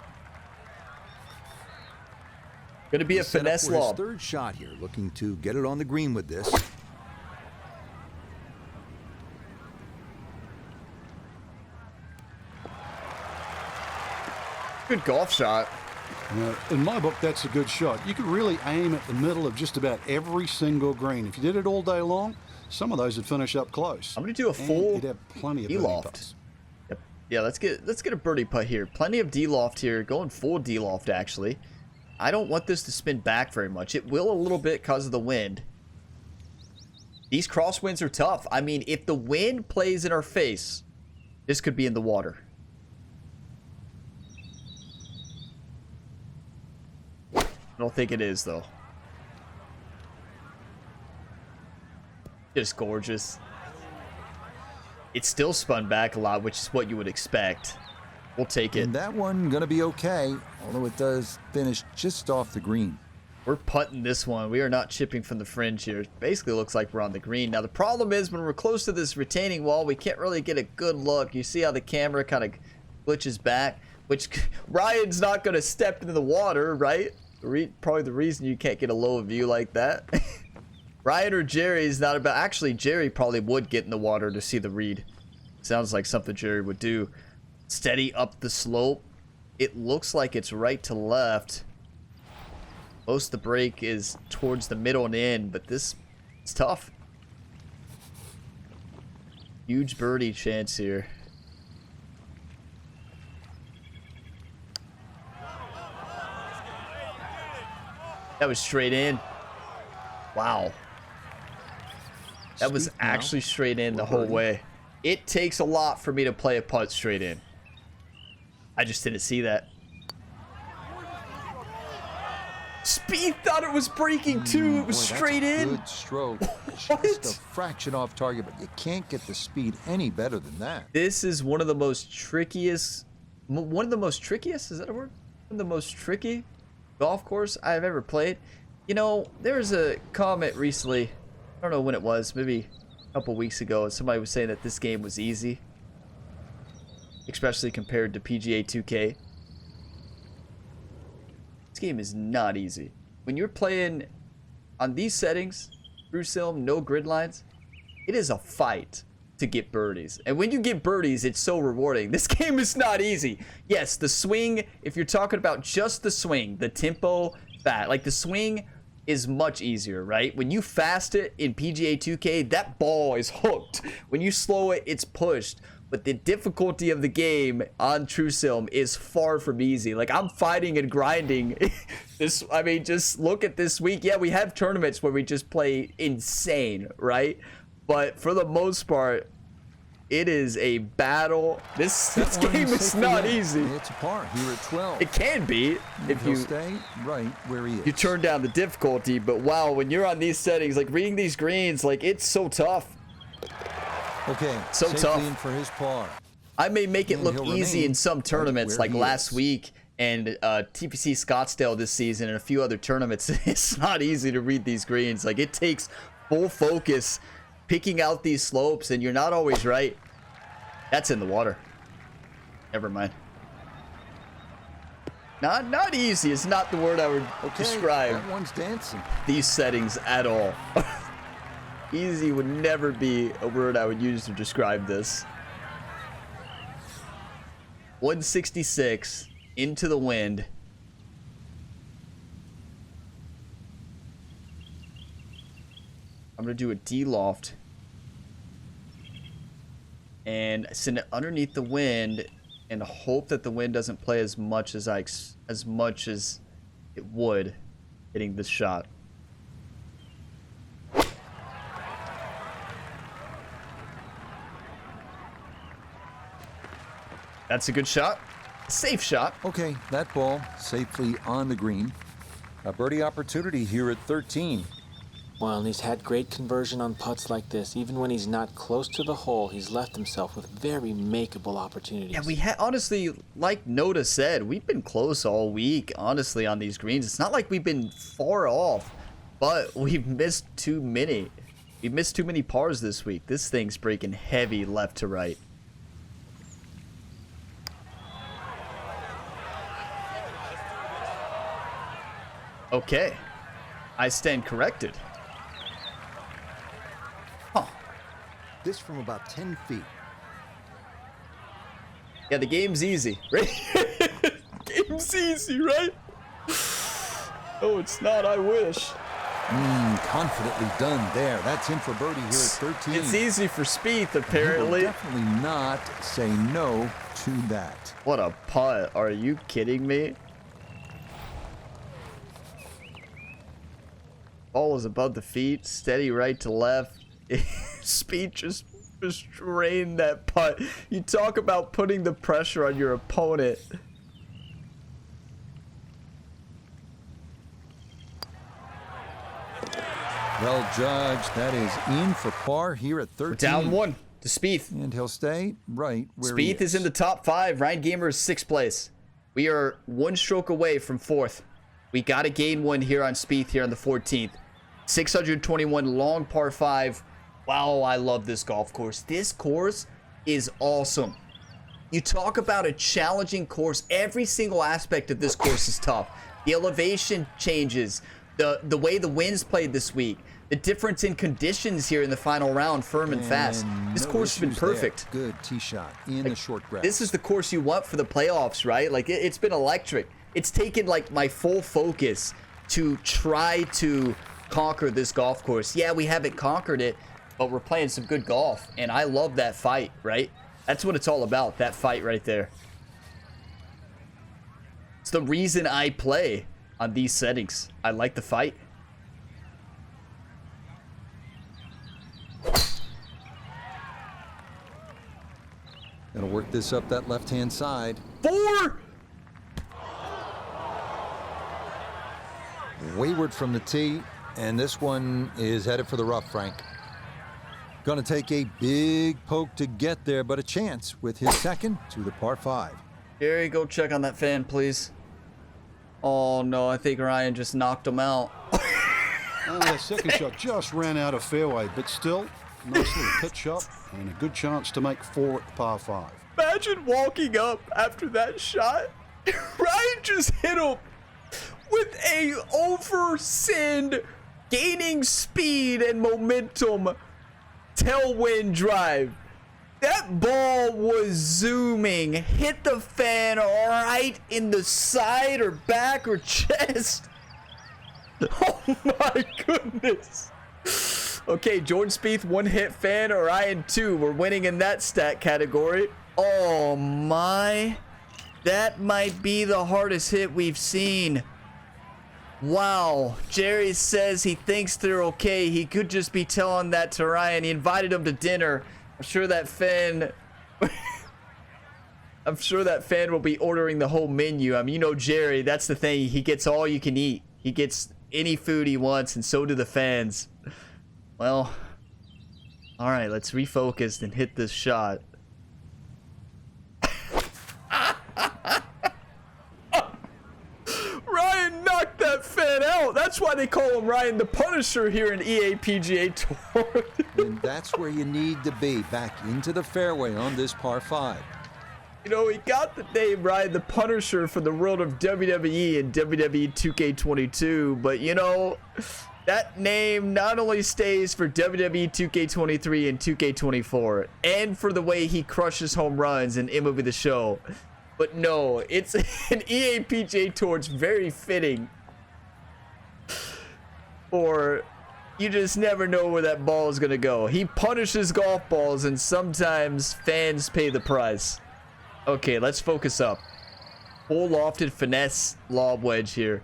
[SPEAKER 1] Going to be a
[SPEAKER 2] Set up
[SPEAKER 1] finesse
[SPEAKER 2] for his
[SPEAKER 1] lob.
[SPEAKER 2] third shot here, looking to get it on the green with this.
[SPEAKER 1] Good golf shot.
[SPEAKER 3] In my book, that's a good shot. You could really aim at the middle of just about every single green. If you did it all day long, some of those would finish up close.
[SPEAKER 1] I'm going to do a
[SPEAKER 3] And
[SPEAKER 1] full
[SPEAKER 3] you'd have plenty of birdie
[SPEAKER 1] D-loft.
[SPEAKER 3] putts.
[SPEAKER 1] Yep. Yeah, let's get a birdie putt here. Plenty of D-loft here. Going full D-loft, actually. I don't want this to spin back very much. It will a little bit because of the wind. These crosswinds are tough. I mean, if the wind plays in our face, this could be in the water. I don't think it is, though. Just gorgeous. It still spun back a lot, which is what you would expect. We'll take it.
[SPEAKER 2] And that one going to be okay, although it does finish just off the green.
[SPEAKER 1] We're putting this one. We are not chipping from the fringe here. Basically looks like we're on the green. Now, the problem is when we're close to this retaining wall, we can't really get a good look. You see how the camera kind of glitches back. which Ryan's not going to step into the water, right? Probably the reason you can't get a low view like that. Ryan or Jerry is not about. Actually, Jerry probably would get in the water to see the read. Sounds like something Jerry would do. Steady up the slope. It looks like it's right to left. Most of the break is towards the middle and end, but this is tough. Huge birdie chance here. That was straight in. Wow. That was actually straight in the whole way. It takes a lot for me to play a putt straight in. I just didn't see that. Speed thought it was breaking too. It was straight in.
[SPEAKER 2] Good stroke. Just a fraction off target, but you can't get the speed any better than that.
[SPEAKER 1] This is one of the most trickiest. One of the most trickiest? Is that a word? One of the most tricky golf course I've ever played. You know, there was a comment recently. I don't know when it was. Maybe a couple weeks ago. Somebody was saying that this game was easy, especially compared to PGA 2K. This game is not easy. When you're playing on these settings, through sim, no grid lines, it is a fight to get birdies. And when you get birdies, it's so rewarding. This game is not easy. Yes, the swing, if you're talking about just the swing, the tempo, like the swing is much easier, right? When you fast it in PGA 2K, that ball is hooked. When you slow it, it's pushed. But the difficulty of the game on True Sim is far from easy. Like, I'm fighting and grinding. I mean, just look at this week. Yeah, we have tournaments where we just play insane, right? But for the most part, it is a battle. This game is not easy.
[SPEAKER 2] It's a par here at 12.
[SPEAKER 1] It can be if you
[SPEAKER 2] stay right where he is.
[SPEAKER 1] You turn down the difficulty. But wow, when you're on these settings, like reading these greens, like it's so tough.
[SPEAKER 2] Okay,
[SPEAKER 1] so tough.
[SPEAKER 2] In for his par.
[SPEAKER 1] I may make it look easy in some tournaments, like last week and TPC Scottsdale this season and a few other tournaments. It's not easy to read these greens. Like, it takes full focus picking out these slopes, and you're not always right. That's in the water. Never mind. Not easy. It's not the word I would describe
[SPEAKER 2] that one's dancing.
[SPEAKER 1] These settings at all. Easy would never be a word I would use to describe this. 166 into the wind. I'm going to do a D-loft and send it underneath the wind and hope that the wind doesn't play as much as it would hitting this shot. That's a good shot. Safe shot.
[SPEAKER 2] Okay, that ball safely on the green. A birdie opportunity here at 13.
[SPEAKER 5] Well, and he's had great conversion on putts like this. Even when he's not close to the hole, he's left himself with very makeable opportunities.
[SPEAKER 1] Yeah, we had, honestly, like Noda said, we've been close all week, honestly, on these greens. It's not like we've been far off, but we've missed too many. We've missed too many pars this week. This thing's breaking heavy left to right. Okay, I stand corrected. Huh.
[SPEAKER 2] This from about 10 feet.
[SPEAKER 1] Yeah, the game's easy, right? Game's easy, right? Oh, it's not, I wish.
[SPEAKER 2] Confidently done there. That's in for birdie here at 13.
[SPEAKER 1] It's easy for Spieth, apparently.
[SPEAKER 2] He will definitely not say no to that.
[SPEAKER 1] What a putt. Are you kidding me? Ball is above the feet, steady right to left. Speed just drained that putt. You talk about putting the pressure on your opponent.
[SPEAKER 2] Well judged. That is in for par here at 13.
[SPEAKER 1] We're down one to Spieth.
[SPEAKER 2] And he'll stay right where he is.
[SPEAKER 1] Spieth is in the top 5. Ryan Gamer is 6th place. We are one stroke away from 4th. We got to gain one here on Spieth here on the 14th. 621 long par 5. Wow, I love this golf course. This course is awesome. You talk about a challenging course. Every single aspect of this course is tough. The elevation changes, the way the winds played this week, the difference in conditions here in the final round, firm and fast. This course has been perfect.
[SPEAKER 2] Good tee shot in the short grass.
[SPEAKER 1] This is the course you want for the playoffs, right? Like, it's been electric. It's taken like my full focus to try to conquer this golf course. Yeah, we haven't conquered it, but we're playing some good golf, and I love that fight, right? That's what it's all about, that fight right there. It's the reason I play on these settings. I like the fight.
[SPEAKER 2] Gonna work this up that left-hand side.
[SPEAKER 1] 4!
[SPEAKER 2] Wayward from the tee, and this one is headed for the rough, Frank. Gonna take a big poke to get there, but a chance with his second to the par 5.
[SPEAKER 1] Gary, go check on that fan, please. Oh, no, I think Ryan just knocked him out.
[SPEAKER 3] That second shot just ran out of fairway, but still, nice little pitch up and a good chance to make 4 at the par 5.
[SPEAKER 1] Imagine walking up after that shot. Ryan just hit him with a over-send, gaining speed and momentum tailwind drive. That ball was zooming, hit the fan right in the side or back or chest. Oh my goodness. Okay, Jordan Spieth 1 hit fan, Orion 2. We're winning in that stat category. Oh my. That might be the hardest hit we've seen. Wow. Jerry says he thinks they're okay. He could just be telling that to Ryan. He invited him to dinner. I'm sure that fan I'm sure that fan will be ordering the whole menu. I mean, you know Jerry, that's the thing. He gets all you can eat. He gets any food he wants, and so do the fans. Well, all right, let's refocus and hit this shot. Ryan knocked that fan out. That's why they call him Ryan the Punisher here in EA PGA Tour.
[SPEAKER 2] And that's where you need to be, back into the fairway on this par 5.
[SPEAKER 1] You know, he got the name Ryan the Punisher for the world of WWE and WWE 2K22, but you know, that name not only stays for WWE 2K23 and 2K24, and for the way he crushes home runs in MLB The Show, but no, it's an EA PGA Tour. It's very fitting. Or you just never know where that ball is going to go. He punishes golf balls, and sometimes fans pay the price. Okay, let's focus up. Full lofted finesse lob wedge here.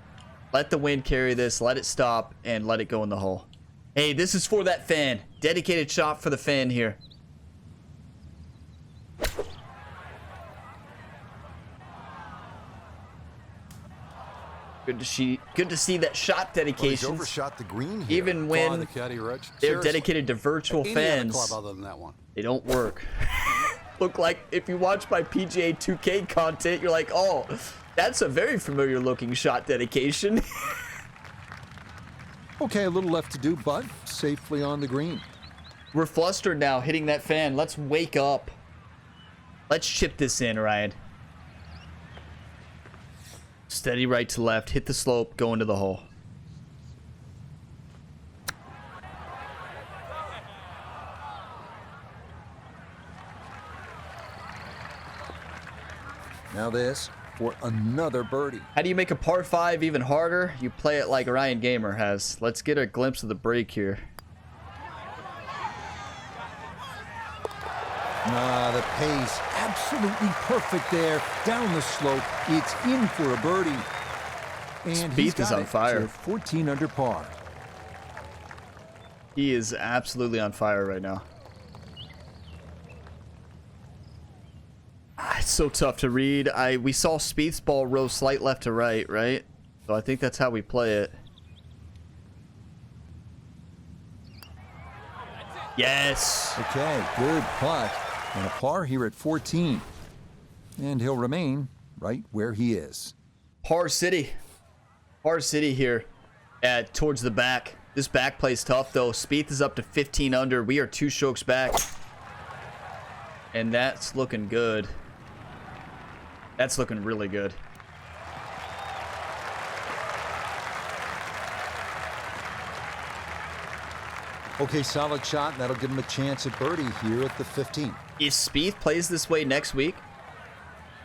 [SPEAKER 1] Let the wind carry this, let it stop, and let it go in the hole. Hey, this is for that fan. Dedicated shot for the fan here. Good to see that shot dedication.
[SPEAKER 2] Well, he's overshot the green here.
[SPEAKER 1] Even when they're dedicated to virtual fans,
[SPEAKER 3] Other than that one.
[SPEAKER 1] they don't work. Look like if you watch my PGA 2K content, you're like, oh, that's a very familiar looking shot dedication.
[SPEAKER 2] Okay, a little left to do, but safely on the green.
[SPEAKER 1] We're flustered now hitting that fan. Let's wake up. Let's chip this in, Ryan. Steady right to left, hit the slope, go into the hole.
[SPEAKER 2] Now this for another birdie.
[SPEAKER 1] How do you make a par 5 even harder? You play it like Ryan Gamer has. Let's get a glimpse of the break here.
[SPEAKER 2] The pace, absolutely perfect there. Down the slope, it's in for a birdie. And he's
[SPEAKER 1] Spieth is
[SPEAKER 2] got
[SPEAKER 1] on
[SPEAKER 2] it
[SPEAKER 1] fire.
[SPEAKER 2] to 14 under par.
[SPEAKER 1] He is absolutely on fire right now. It's so tough to read. We saw Spieth's ball roll slight left to right, right? So I think that's how we play it. Yes.
[SPEAKER 2] Okay, good putt. And a par here at 14. And he'll remain right where he is.
[SPEAKER 1] Par City. Par City here towards the back. This back play's tough, though. Spieth is up to 15 under. We are 2 strokes back. And that's looking good. That's looking really good.
[SPEAKER 2] Okay, solid shot. That'll give him a chance at birdie here at the 15th.
[SPEAKER 1] If Spieth plays this way next week,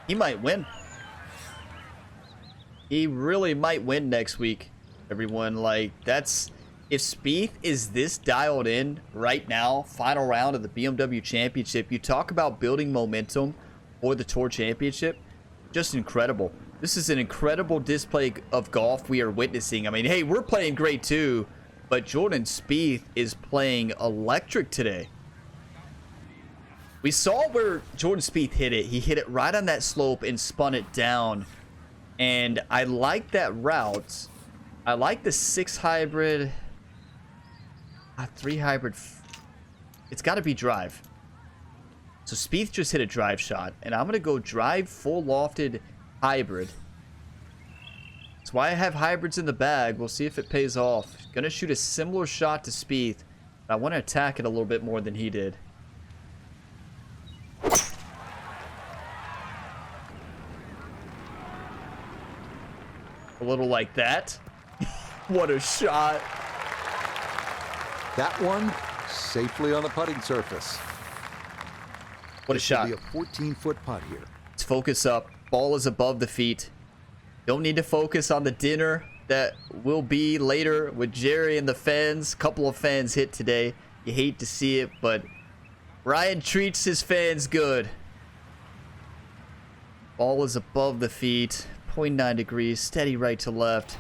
[SPEAKER 1] he might win. He really might win next week, everyone. Like, that's... If Spieth is this dialed in right now, final round of the BMW Championship, you talk about building momentum for the Tour Championship, just incredible. This is an incredible display of golf we are witnessing. I mean, hey, we're playing great too, but Jordan Spieth is playing electric today. We saw where Jordan Spieth hit it. He hit it right on that slope and spun it down. And I like that route. I like the 6 hybrid... 3 hybrid. It's got to be drive. So Spieth just hit a drive shot, and I'm gonna go drive full lofted hybrid. That's why I have hybrids in the bag. We'll see if it pays off. Gonna shoot a similar shot to Spieth. But I want to attack it a little bit more than he did. A little like that. What a shot.
[SPEAKER 2] That one safely on the putting surface.
[SPEAKER 1] What a shot.
[SPEAKER 2] This will be a 14-foot putt here.
[SPEAKER 1] Let's focus up. Ball is above the feet. Don't need to focus on the dinner that will be later with Jerry and the fans. Couple of fans hit today. You hate to see it, but Ryan treats his fans good. Ball is above the feet. 0.9 degrees. Steady right to left.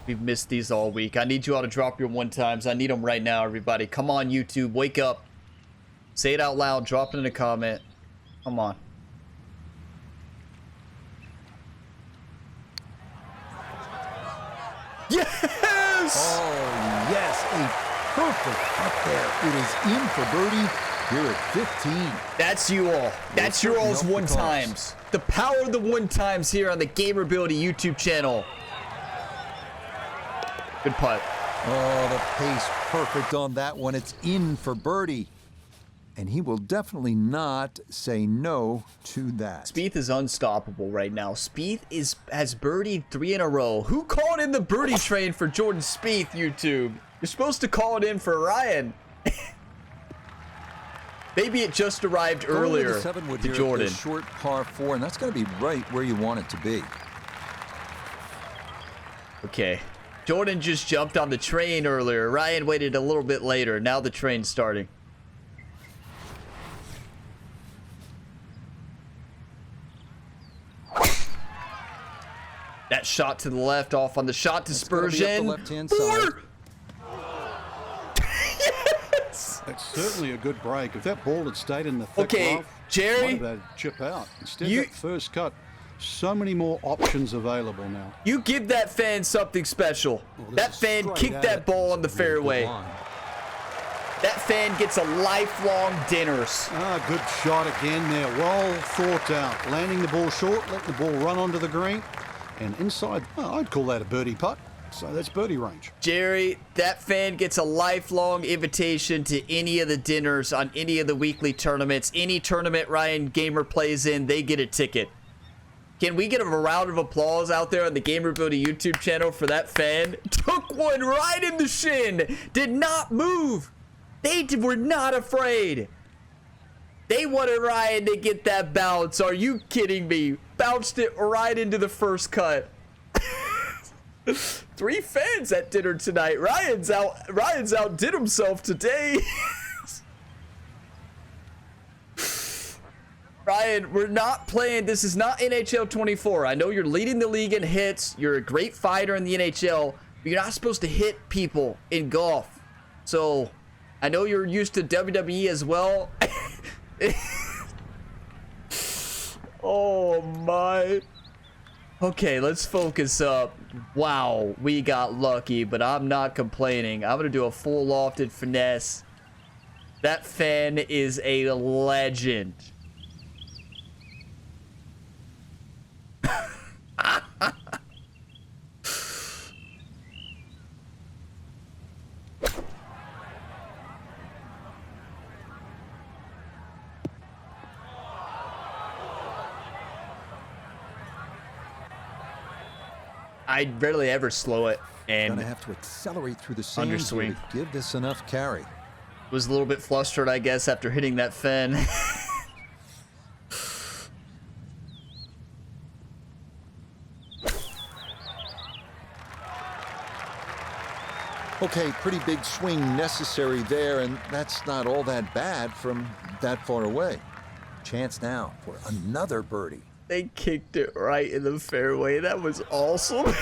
[SPEAKER 1] We've missed these all week. I need you all to drop your 1-times. I need them right now, everybody. Come on, YouTube. Wake up. Say it out loud. Drop it in a comment. Come on. Yes!
[SPEAKER 2] Oh, yes. A perfect putt there. It is in for birdie here at 15.
[SPEAKER 1] That's you all. That's your all's 1-times. The power of the 1-times here on the Gamerability YouTube channel. Good putt.
[SPEAKER 2] Oh, the pace perfect on that one. It's in for birdie. And he will definitely not say no to that.
[SPEAKER 1] Spieth is unstoppable right now. Spieth has birdied 3 in a row. Who called in the birdie train for Jordan Spieth, YouTube? You're supposed to call it in for Ryan. Maybe it just arrived earlier to Jordan.
[SPEAKER 2] Short par 4, and that's going to be right where you want it to be.
[SPEAKER 1] Okay. Jordan just jumped on the train earlier. Ryan waited a little bit later. Now the train's starting. That shot to the left off on the shot dispersion.
[SPEAKER 2] Left-hand side.
[SPEAKER 1] Yes!
[SPEAKER 3] That's certainly a good break. If that ball had stayed in the thick rough,
[SPEAKER 1] Jerry,
[SPEAKER 3] might have chip out. Instead, that first cut. So many more options available now.
[SPEAKER 1] You give that fan something special. That fan kicked that ball on the fairway. That fan gets a lifelong dinners.
[SPEAKER 3] Ah, good shot again there. Well thought out. Landing the ball short, letting the ball run onto the green. And inside, I'd call that a birdie putt. So that's birdie range.
[SPEAKER 1] Jerry, that fan gets a lifelong invitation to any of the dinners on any of the weekly tournaments. Any tournament Ryan Gamer plays in, they get a ticket. Can we get a round of applause out there on the Gamerability YouTube channel for that fan? Took one right in the shin. Did not move. They were not afraid. They wanted Ryan to get that bounce. Are you kidding me? Bounced it right into the first cut. 3 fans at dinner tonight. Ryan's outdid himself today. Ryan, we're not playing. This is not NHL 24. I know you're leading the league in hits. You're a great fighter in the NHL. But you're not supposed to hit people in golf. So, I know you're used to WWE as well. Oh, my. Okay, let's focus up. Wow, we got lucky, but I'm not complaining. I'm going to do a full lofted finesse. That fan is a legend. I rarely ever slow it and
[SPEAKER 2] Gonna have to accelerate through the sand
[SPEAKER 1] underswing.
[SPEAKER 2] here to give this enough carry.
[SPEAKER 1] Was a little bit flustered, I guess, after hitting that fin.
[SPEAKER 2] Okay, pretty big swing necessary there, and that's not all that bad from that far away. Chance now for another birdie.
[SPEAKER 1] They kicked it right in the fairway. That was awesome. Good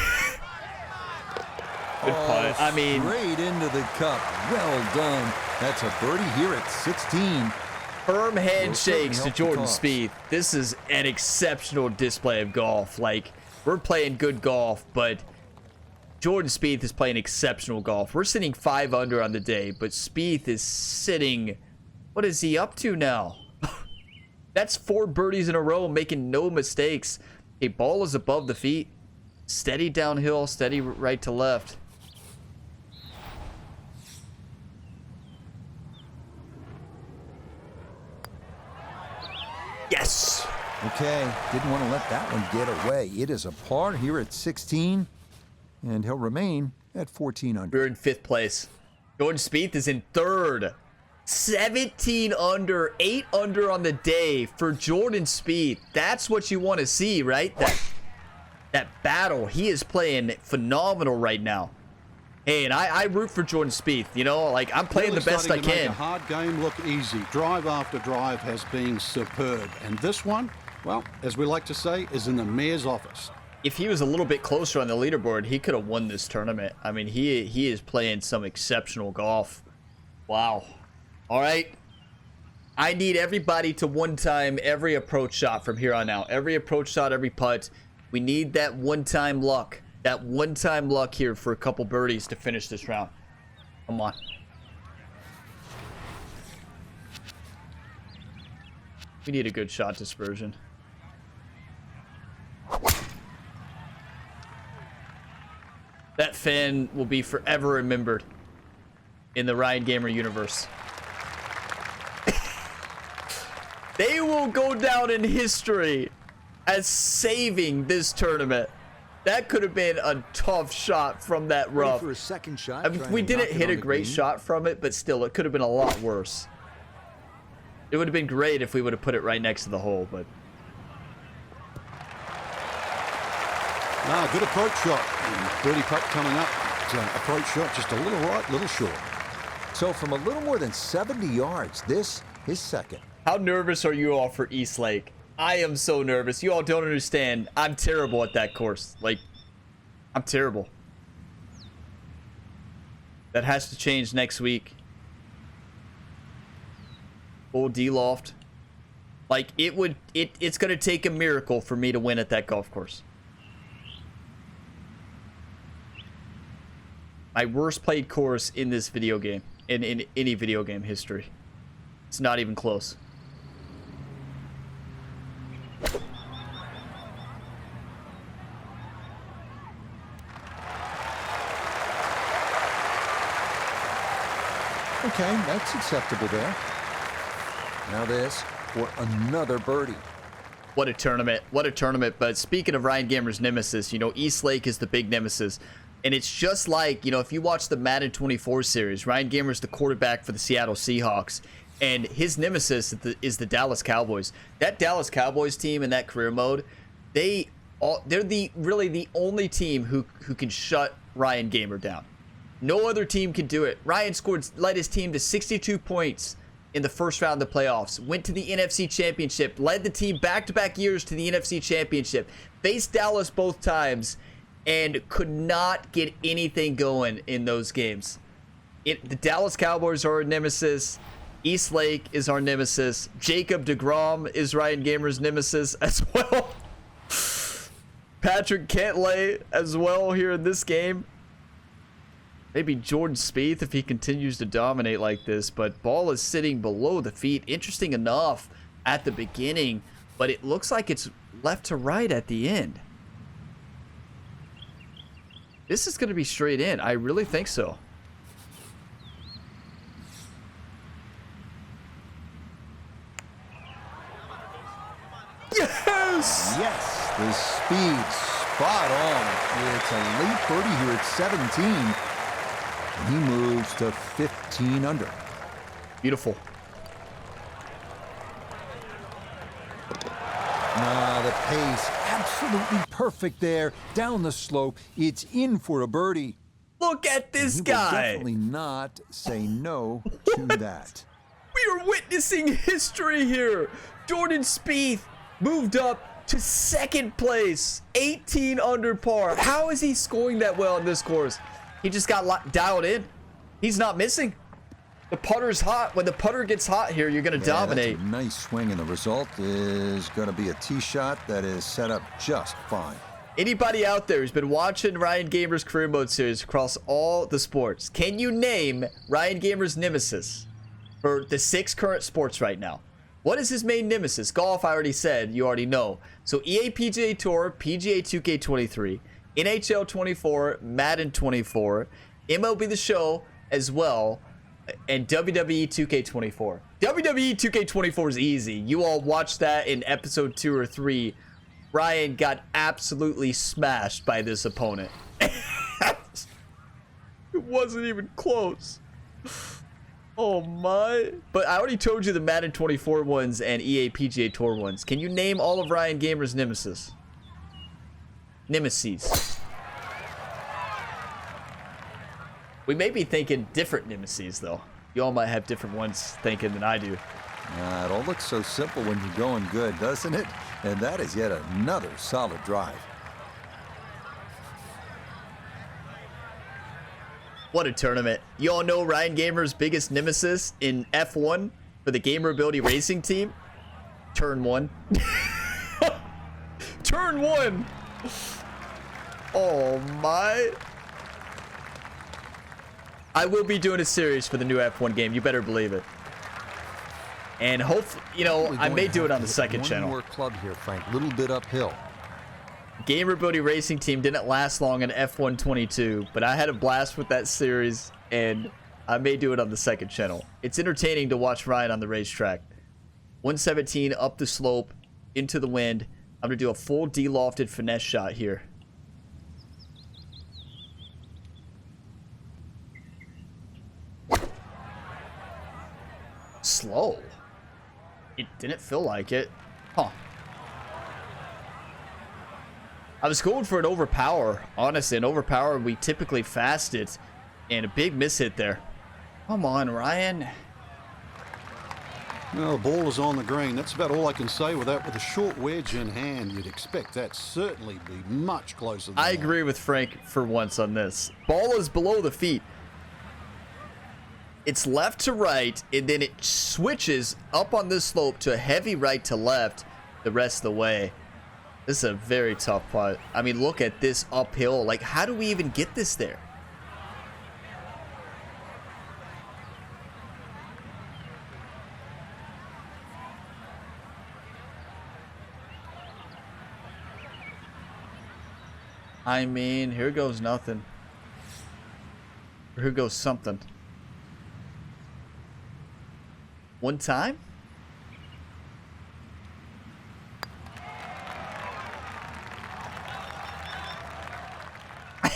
[SPEAKER 1] putt. I mean,
[SPEAKER 2] straight into the cup. Well done. That's a birdie here at 16.
[SPEAKER 1] firm handshakes to
[SPEAKER 2] help the
[SPEAKER 1] Jordan
[SPEAKER 2] cause.
[SPEAKER 1] Spieth. This is an exceptional display of golf. Like, we're playing good golf, but Jordan Spieth is playing exceptional golf. We're sitting 5 under on the day, but Spieth is sitting... What is he up to now? That's 4 birdies in a row, making no mistakes. A ball is above the feet. Steady downhill, steady right to left. Yes!
[SPEAKER 2] Okay, didn't want to let that one get away. It is a par here at 16, and he'll remain at 14 under.
[SPEAKER 1] We're in 5th place. Jordan Spieth is in 3rd. 17 under, 8 under on the day for Jordan Spieth. That's what you want to see, right? That battle. He is playing phenomenal right now. Hey, and I root for Jordan Spieth. You know, like, I'm playing
[SPEAKER 3] Really
[SPEAKER 1] the best I
[SPEAKER 3] starting to make
[SPEAKER 1] can.
[SPEAKER 3] a hard game look easy. Drive after drive has been superb. And this one, well, as we like to say, is in the mayor's office.
[SPEAKER 1] If he was a little bit closer on the leaderboard, he could have won this tournament. I mean, he is playing some exceptional golf. Wow. All right. I need everybody to one-time every approach shot from here on out. Every approach shot, every putt. We need that one-time luck. That one-time luck here for a couple birdies to finish this round. Come on. We need a good shot dispersion. That fan will be forever remembered in the Ryan Gamer universe. They will go down in history as saving this tournament. That could have been a tough shot from that
[SPEAKER 2] Ready
[SPEAKER 1] rough.
[SPEAKER 2] for a second shot.
[SPEAKER 1] I mean,
[SPEAKER 2] trying
[SPEAKER 1] we
[SPEAKER 2] to
[SPEAKER 1] didn't
[SPEAKER 2] knock it
[SPEAKER 1] hit
[SPEAKER 2] on
[SPEAKER 1] a
[SPEAKER 2] the
[SPEAKER 1] great
[SPEAKER 2] green.
[SPEAKER 1] shot from it, but still, it could have been a lot worse. It would have been great if we would have put it right next to the hole, but
[SPEAKER 3] Good approach shot. And birdie putt coming up. Approach shot just a little right, little short.
[SPEAKER 2] So from a little more than 70 yards, this is second.
[SPEAKER 1] how nervous are you all for East Lake? I am so nervous. You all don't understand. I'm terrible at that course. Like, I'm terrible. That has to change next week. Full D-loft. Like, it's going to take a miracle for me to win at that golf course. My worst played course in this video game. In any video game history. It's not even close.
[SPEAKER 2] Okay, that's acceptable there. Now this for another birdie.
[SPEAKER 1] What a tournament. What a tournament. But speaking of Ryan Gamer's nemesis, you know, East Lake is the big nemesis. And it's just like, you know, if you watch the Madden 24 series, Ryan Gamer's the quarterback for the Seattle Seahawks. And his nemesis is the Dallas Cowboys. That Dallas Cowboys team in that career mode, they're really the only team who can shut Ryan Gamer down. No other team can do it. Ryan led his team to 62 points in the first round of the playoffs. Went to the NFC Championship. Led the team back-to-back years to the NFC Championship. Faced Dallas both times and could not get anything going in those games. The Dallas Cowboys are our nemesis. East Lake is our nemesis. Jacob deGrom is Ryan Gamer's nemesis as well. Patrick Cantlay as well here in this game. Maybe Jordan Spieth if he continues to dominate like this, but ball is sitting below the feet. Interesting enough at the beginning, but it looks like it's left to right at the end. This is going to be straight in. I really think so. Yes!
[SPEAKER 2] Yes, the speed spot on. It's a late birdie here at 17. And he moves to 15 under.
[SPEAKER 1] Beautiful.
[SPEAKER 2] The pace, absolutely perfect there. Down the slope, it's in for a birdie.
[SPEAKER 1] Look at this
[SPEAKER 2] He will
[SPEAKER 1] guy.
[SPEAKER 2] definitely not say no to that.
[SPEAKER 1] We are witnessing history here. Jordan Spieth moved up to second place, 18 under par. How is he scoring that well on this course? He just got dialed in. He's not missing. The putter's hot. When the putter gets hot here, you're going to dominate.
[SPEAKER 2] That's a nice swing, and the result is going to be a tee shot that is set up just fine.
[SPEAKER 1] Anybody out there who's been watching Ryan Gamer's career mode series across all the sports, can you name Ryan Gamer's nemesis for the 6 current sports right now? What is his main nemesis? Golf, I already said. You already know. So EA PGA Tour, PGA 2K23, NHL 24, Madden 24, MLB The Show as well, and WWE 2K24. WWE 2K24 is easy. You all watched that in episode 2 or 3. Ryan got absolutely smashed by this opponent. It wasn't even close. Oh my. But I already told you the Madden 24 ones and EA PGA Tour ones. Can you name all of Ryan Gamer's nemesis? Nemesis. We may be thinking different nemesis, though. You all might have different ones thinking than I do.
[SPEAKER 2] It all looks so simple when you're going good, doesn't it? And that is yet another solid drive.
[SPEAKER 1] What a tournament. You all know Ryan Gamer's biggest nemesis in F1 for the Gamer Ability Racing Team? Turn 1. Turn 1! Oh my. I will be doing a series for the new F1 game. You better believe it. And hopefully, you know, I may do it on the second channel.
[SPEAKER 2] One more club here, Frank. A little bit uphill.
[SPEAKER 1] Gamer Ability Racing Team didn't last long in F1 22, but I had a blast with that series, and I may do it on the second channel. It's entertaining to watch Ryan on the racetrack. 117 up the slope, into the wind. I'm going to do a full de-lofted finesse shot here. Slow. It didn't feel like it. Huh. I was going for an overpower. Honestly, an overpower, we typically fast it. And a big miss hit there. Come on, Ryan.
[SPEAKER 3] Well, the ball is on the green. That's about all I can say with that. With a short wedge in hand, you'd expect that certainly be much closer than
[SPEAKER 1] I
[SPEAKER 3] that.
[SPEAKER 1] agree with Frank for once on this. Ball is below the feet. It's left to right, and then it switches up on this slope to a heavy right to left the rest of the way. This is a very tough putt. I mean, look at this uphill. Like, how do we even get this there? I mean, here goes nothing. Here goes something. One time?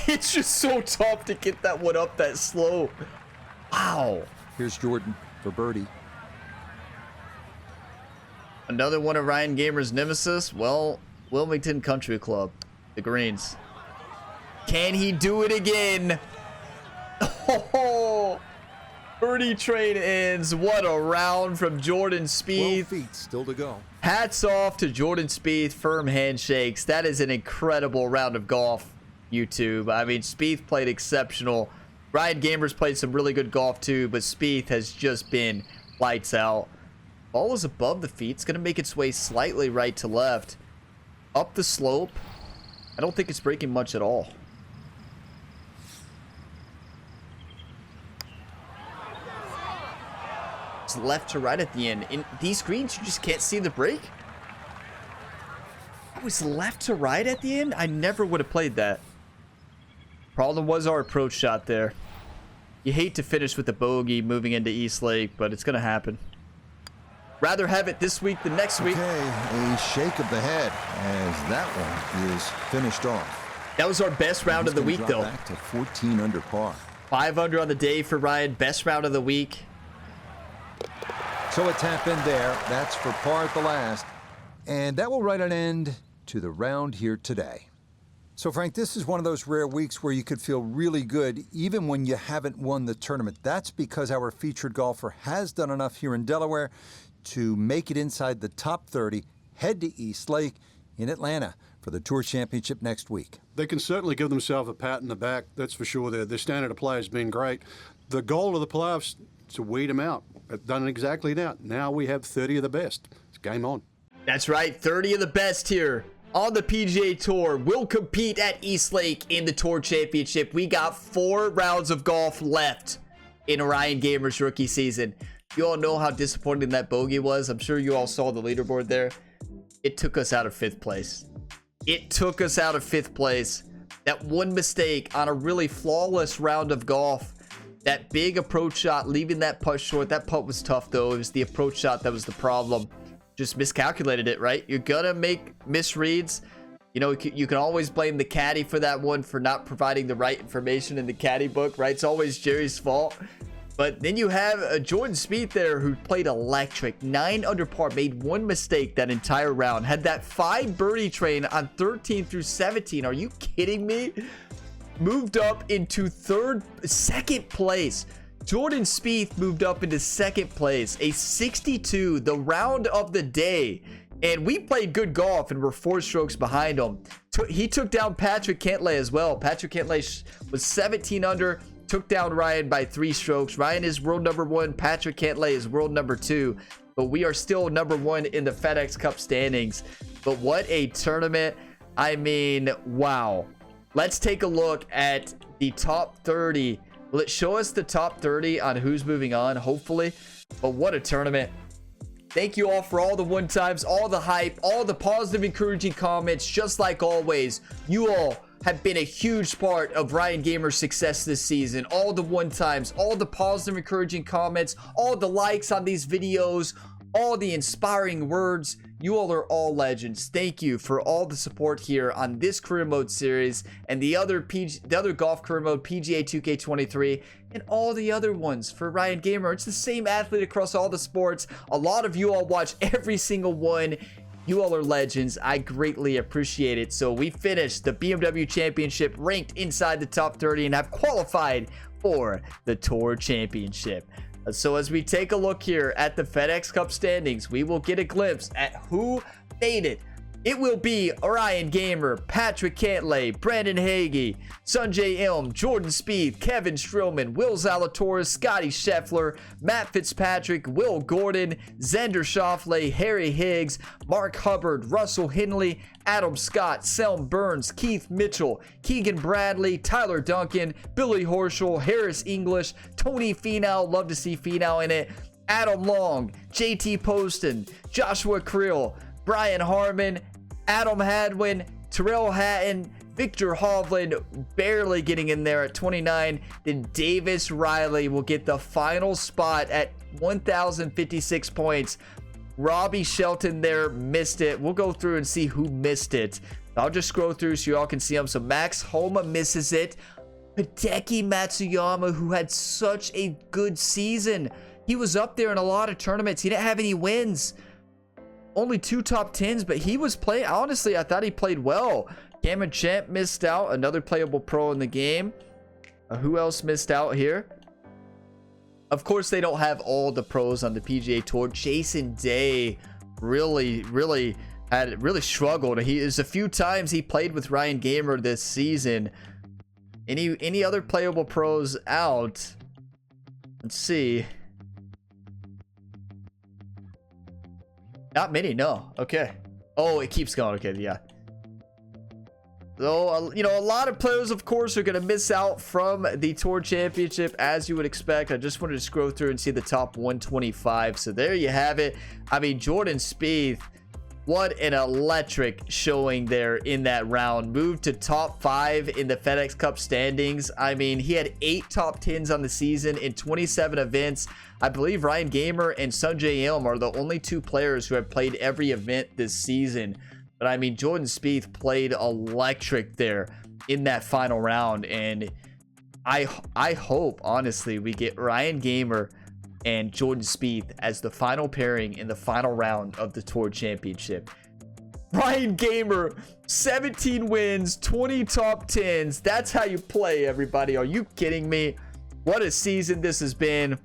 [SPEAKER 1] It's just so tough to get that one up that slow. Wow.
[SPEAKER 2] Here's Jordan for birdie.
[SPEAKER 1] Another one of Ryan Gamer's nemesis. Well, Wilmington Country Club. The greens. Can he do it again? Oh, birdie train ends. What a round from Jordan
[SPEAKER 2] 12
[SPEAKER 1] Spieth.
[SPEAKER 2] feet still to go.
[SPEAKER 1] Hats off to Jordan Spieth. Firm handshakes. That is an incredible round of golf, YouTube. I mean, Spieth played exceptional. Ryan Gamer's played some really good golf too, but Spieth has just been lights out. Ball is above the feet. It's going to make its way slightly right to left. Up the slope. I don't think it's breaking much at all. It's left to right at the end. In these greens, you just can't see the break. It was left to right at the end? I never would have played that. Problem was our approach shot there. You hate to finish with a bogey moving into East Lake, but it's going to happen. Rather have it this week than next week.
[SPEAKER 2] Okay, a shake of the head as that one is finished off.
[SPEAKER 1] That was our best round of the week, though.
[SPEAKER 2] Back to 14 under par.
[SPEAKER 1] 5 under on the day for Ryan. Best round of the week.
[SPEAKER 2] So a tap in there. That's for par at the last. And that will write an end to the round here today. So, Frank, this is one of those rare weeks where you could feel really good even when you haven't won the tournament. That's because our featured golfer has done enough here in Delaware to make it inside the top 30, head to East Lake in Atlanta for the Tour Championship next week.
[SPEAKER 3] They can certainly give themselves a pat in the back, that's for sure. Their standard of play has been great. The goal of the playoffs is to weed them out. They've done exactly that. Now we have 30 of the best. It's game on.
[SPEAKER 1] That's right, 30 of the best here on the PGA Tour will compete at East Lake in the Tour Championship. We got 4 rounds of golf left in Ryan Gamer's rookie season. You all know how disappointing that bogey was. I'm sure you all saw the leaderboard there. It took us out of 5th place. It took us out of 5th place. That one mistake on a really flawless round of golf. That big approach shot, leaving that putt short. That putt was tough, though. It was the approach shot that was the problem. Just miscalculated it, right? You're gonna make misreads. You know, you can always blame the caddy for that one, for not providing the right information in the caddy book, right? It's always Jerry's fault. But then you have Jordan Spieth there, who played electric. 9 under par, made one mistake that entire round. Had that 5 birdie train on 13 through 17. Are you kidding me? Moved up into second place. Jordan Spieth moved up into 2nd place. A 62, the round of the day. And we played good golf and were 4 strokes behind him. He took down Patrick Cantlay as well. Patrick Cantlay was 17 under. Took down Ryan by 3 strokes. Ryan is world number 1. Patrick Cantlay is world number 2. But we are still number 1 in the FedEx Cup standings. But what a tournament. I mean, wow. Let's take a look at the top 30. Will it show us the top 30 on who's moving on? Hopefully. But what a tournament. Thank you all for all the one times, all the hype, all the positive, encouraging comments. Just like always, you all have been a huge part of Ryan Gamer's success this season. All the one times, all the positive, encouraging comments, all the likes on these videos, all the inspiring words. You all are all legends. Thank you for all the support here on this career mode series and the other golf career mode, PGA 2K23, and all the other ones for Ryan Gamer. It's the same athlete across all the sports. A lot of you all watch every single one. You all are legends. I greatly appreciate it. So we finished the BMW Championship ranked inside the top 30 and have qualified for the Tour Championship. So as we take a look here at the FedEx Cup standings, we will get a glimpse at who made it. It will be Ryan Gamer, Patrick Cantlay, Brandon Hagee, Sunjay Ilm, Jordan Spieth, Kevin Strillman, Will Zalatoris, Scotty Scheffler, Matt Fitzpatrick, Will Gordon, Xander Schauffele, Harry Higgs, Mark Hubbard, Russell Henley, Adam Scott, Selm Burns, Keith Mitchell, Keegan Bradley, Tyler Duncan, Billy Horschel, Harris English, Tony Finau, love to see Finau in it, Adam Long, JT Poston, Joshua Creel, Brian Harmon, Adam Hadwin, Terrell Hatton, Victor Hovland barely getting in there at 29. Then Davis Riley will get the final spot at 1,056 points. Robbie Shelton there missed it. We'll go through and see who missed it. I'll just scroll through so y'all can see them. So Max Homa misses it. Hideki Matsuyama, who had such a good season. He was up there in a lot of tournaments. He didn't have any wins. Only 2 top 10s, but he was playing. Honestly, I thought he played well. Cameron Champ missed out. Another playable pro in the game. Who else missed out here? Of course, they don't have all the pros on the PGA Tour. Jason Day really struggled. There's a few times he played with Ryan Gamer this season. Any other playable pros out? Let's see. Not many, no. Okay. Oh, it keeps going. Okay, yeah. So, you know, a lot of players, of course, are going to miss out from the Tour Championship, as you would expect. I just wanted to scroll through and see the top 125. So there you have it. I mean, Jordan Spieth, What an electric showing there in that round. Moved to top 5 in the FedEx Cup standings. I mean, he had 8 top 10s on the season in 27 events. I believe Ryan Gamer and Sungjae Ilm are the only 2 players who have played every event this season. But I mean, Jordan Spieth played electric there in that final round. And I hope, honestly, we get Ryan Gamer and Jordan Spieth as the final pairing in the final round of the Tour Championship. Ryan Gamer, 17 wins, 20 top 10s. That's how you play, everybody. Are you kidding me? What a season this has been.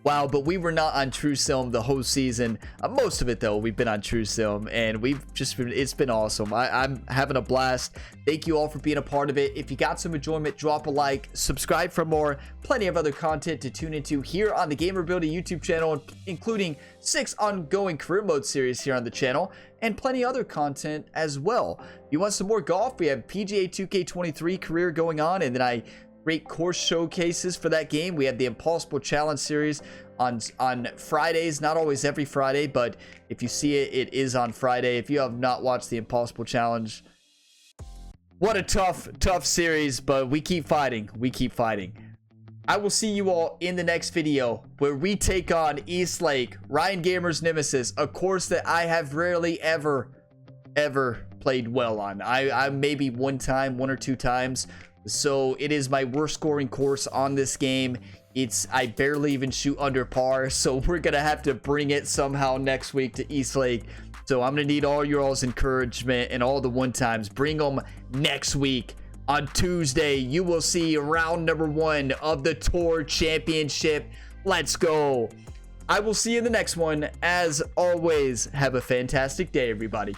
[SPEAKER 1] Wow, but we were not on True Sim the whole season. Most of it, though, we've been on True Sim, and it's been awesome. I'm having a blast. Thank you all for being a part of it. If you got some enjoyment, drop a like, subscribe for more. Plenty of other content to tune into here on the Gamerability YouTube channel, including 6 ongoing career mode series here on the channel, and plenty other content as well. If you want some more golf, we have PGA 2K23 career going on, and then I great course showcases for that game. We have the Impossible Challenge series on Fridays, not always every Friday, but if you see it, it is on Friday. If you have not watched the Impossible Challenge, what a tough series, but we keep fighting. We keep fighting. I will see you all in the next video where we take on East Lake, Ryan Gamer's nemesis, a course that I have rarely ever played well on. I maybe one or two times. So it is my worst scoring course on this game. I barely even shoot under par. So we're going to have to bring it somehow next week to East Lake. So I'm going to need all your all's encouragement and all the one times. Bring them next week. On Tuesday, you will see round number 1 of the Tour Championship. Let's go. I will see you in the next one. As always, have a fantastic day, everybody.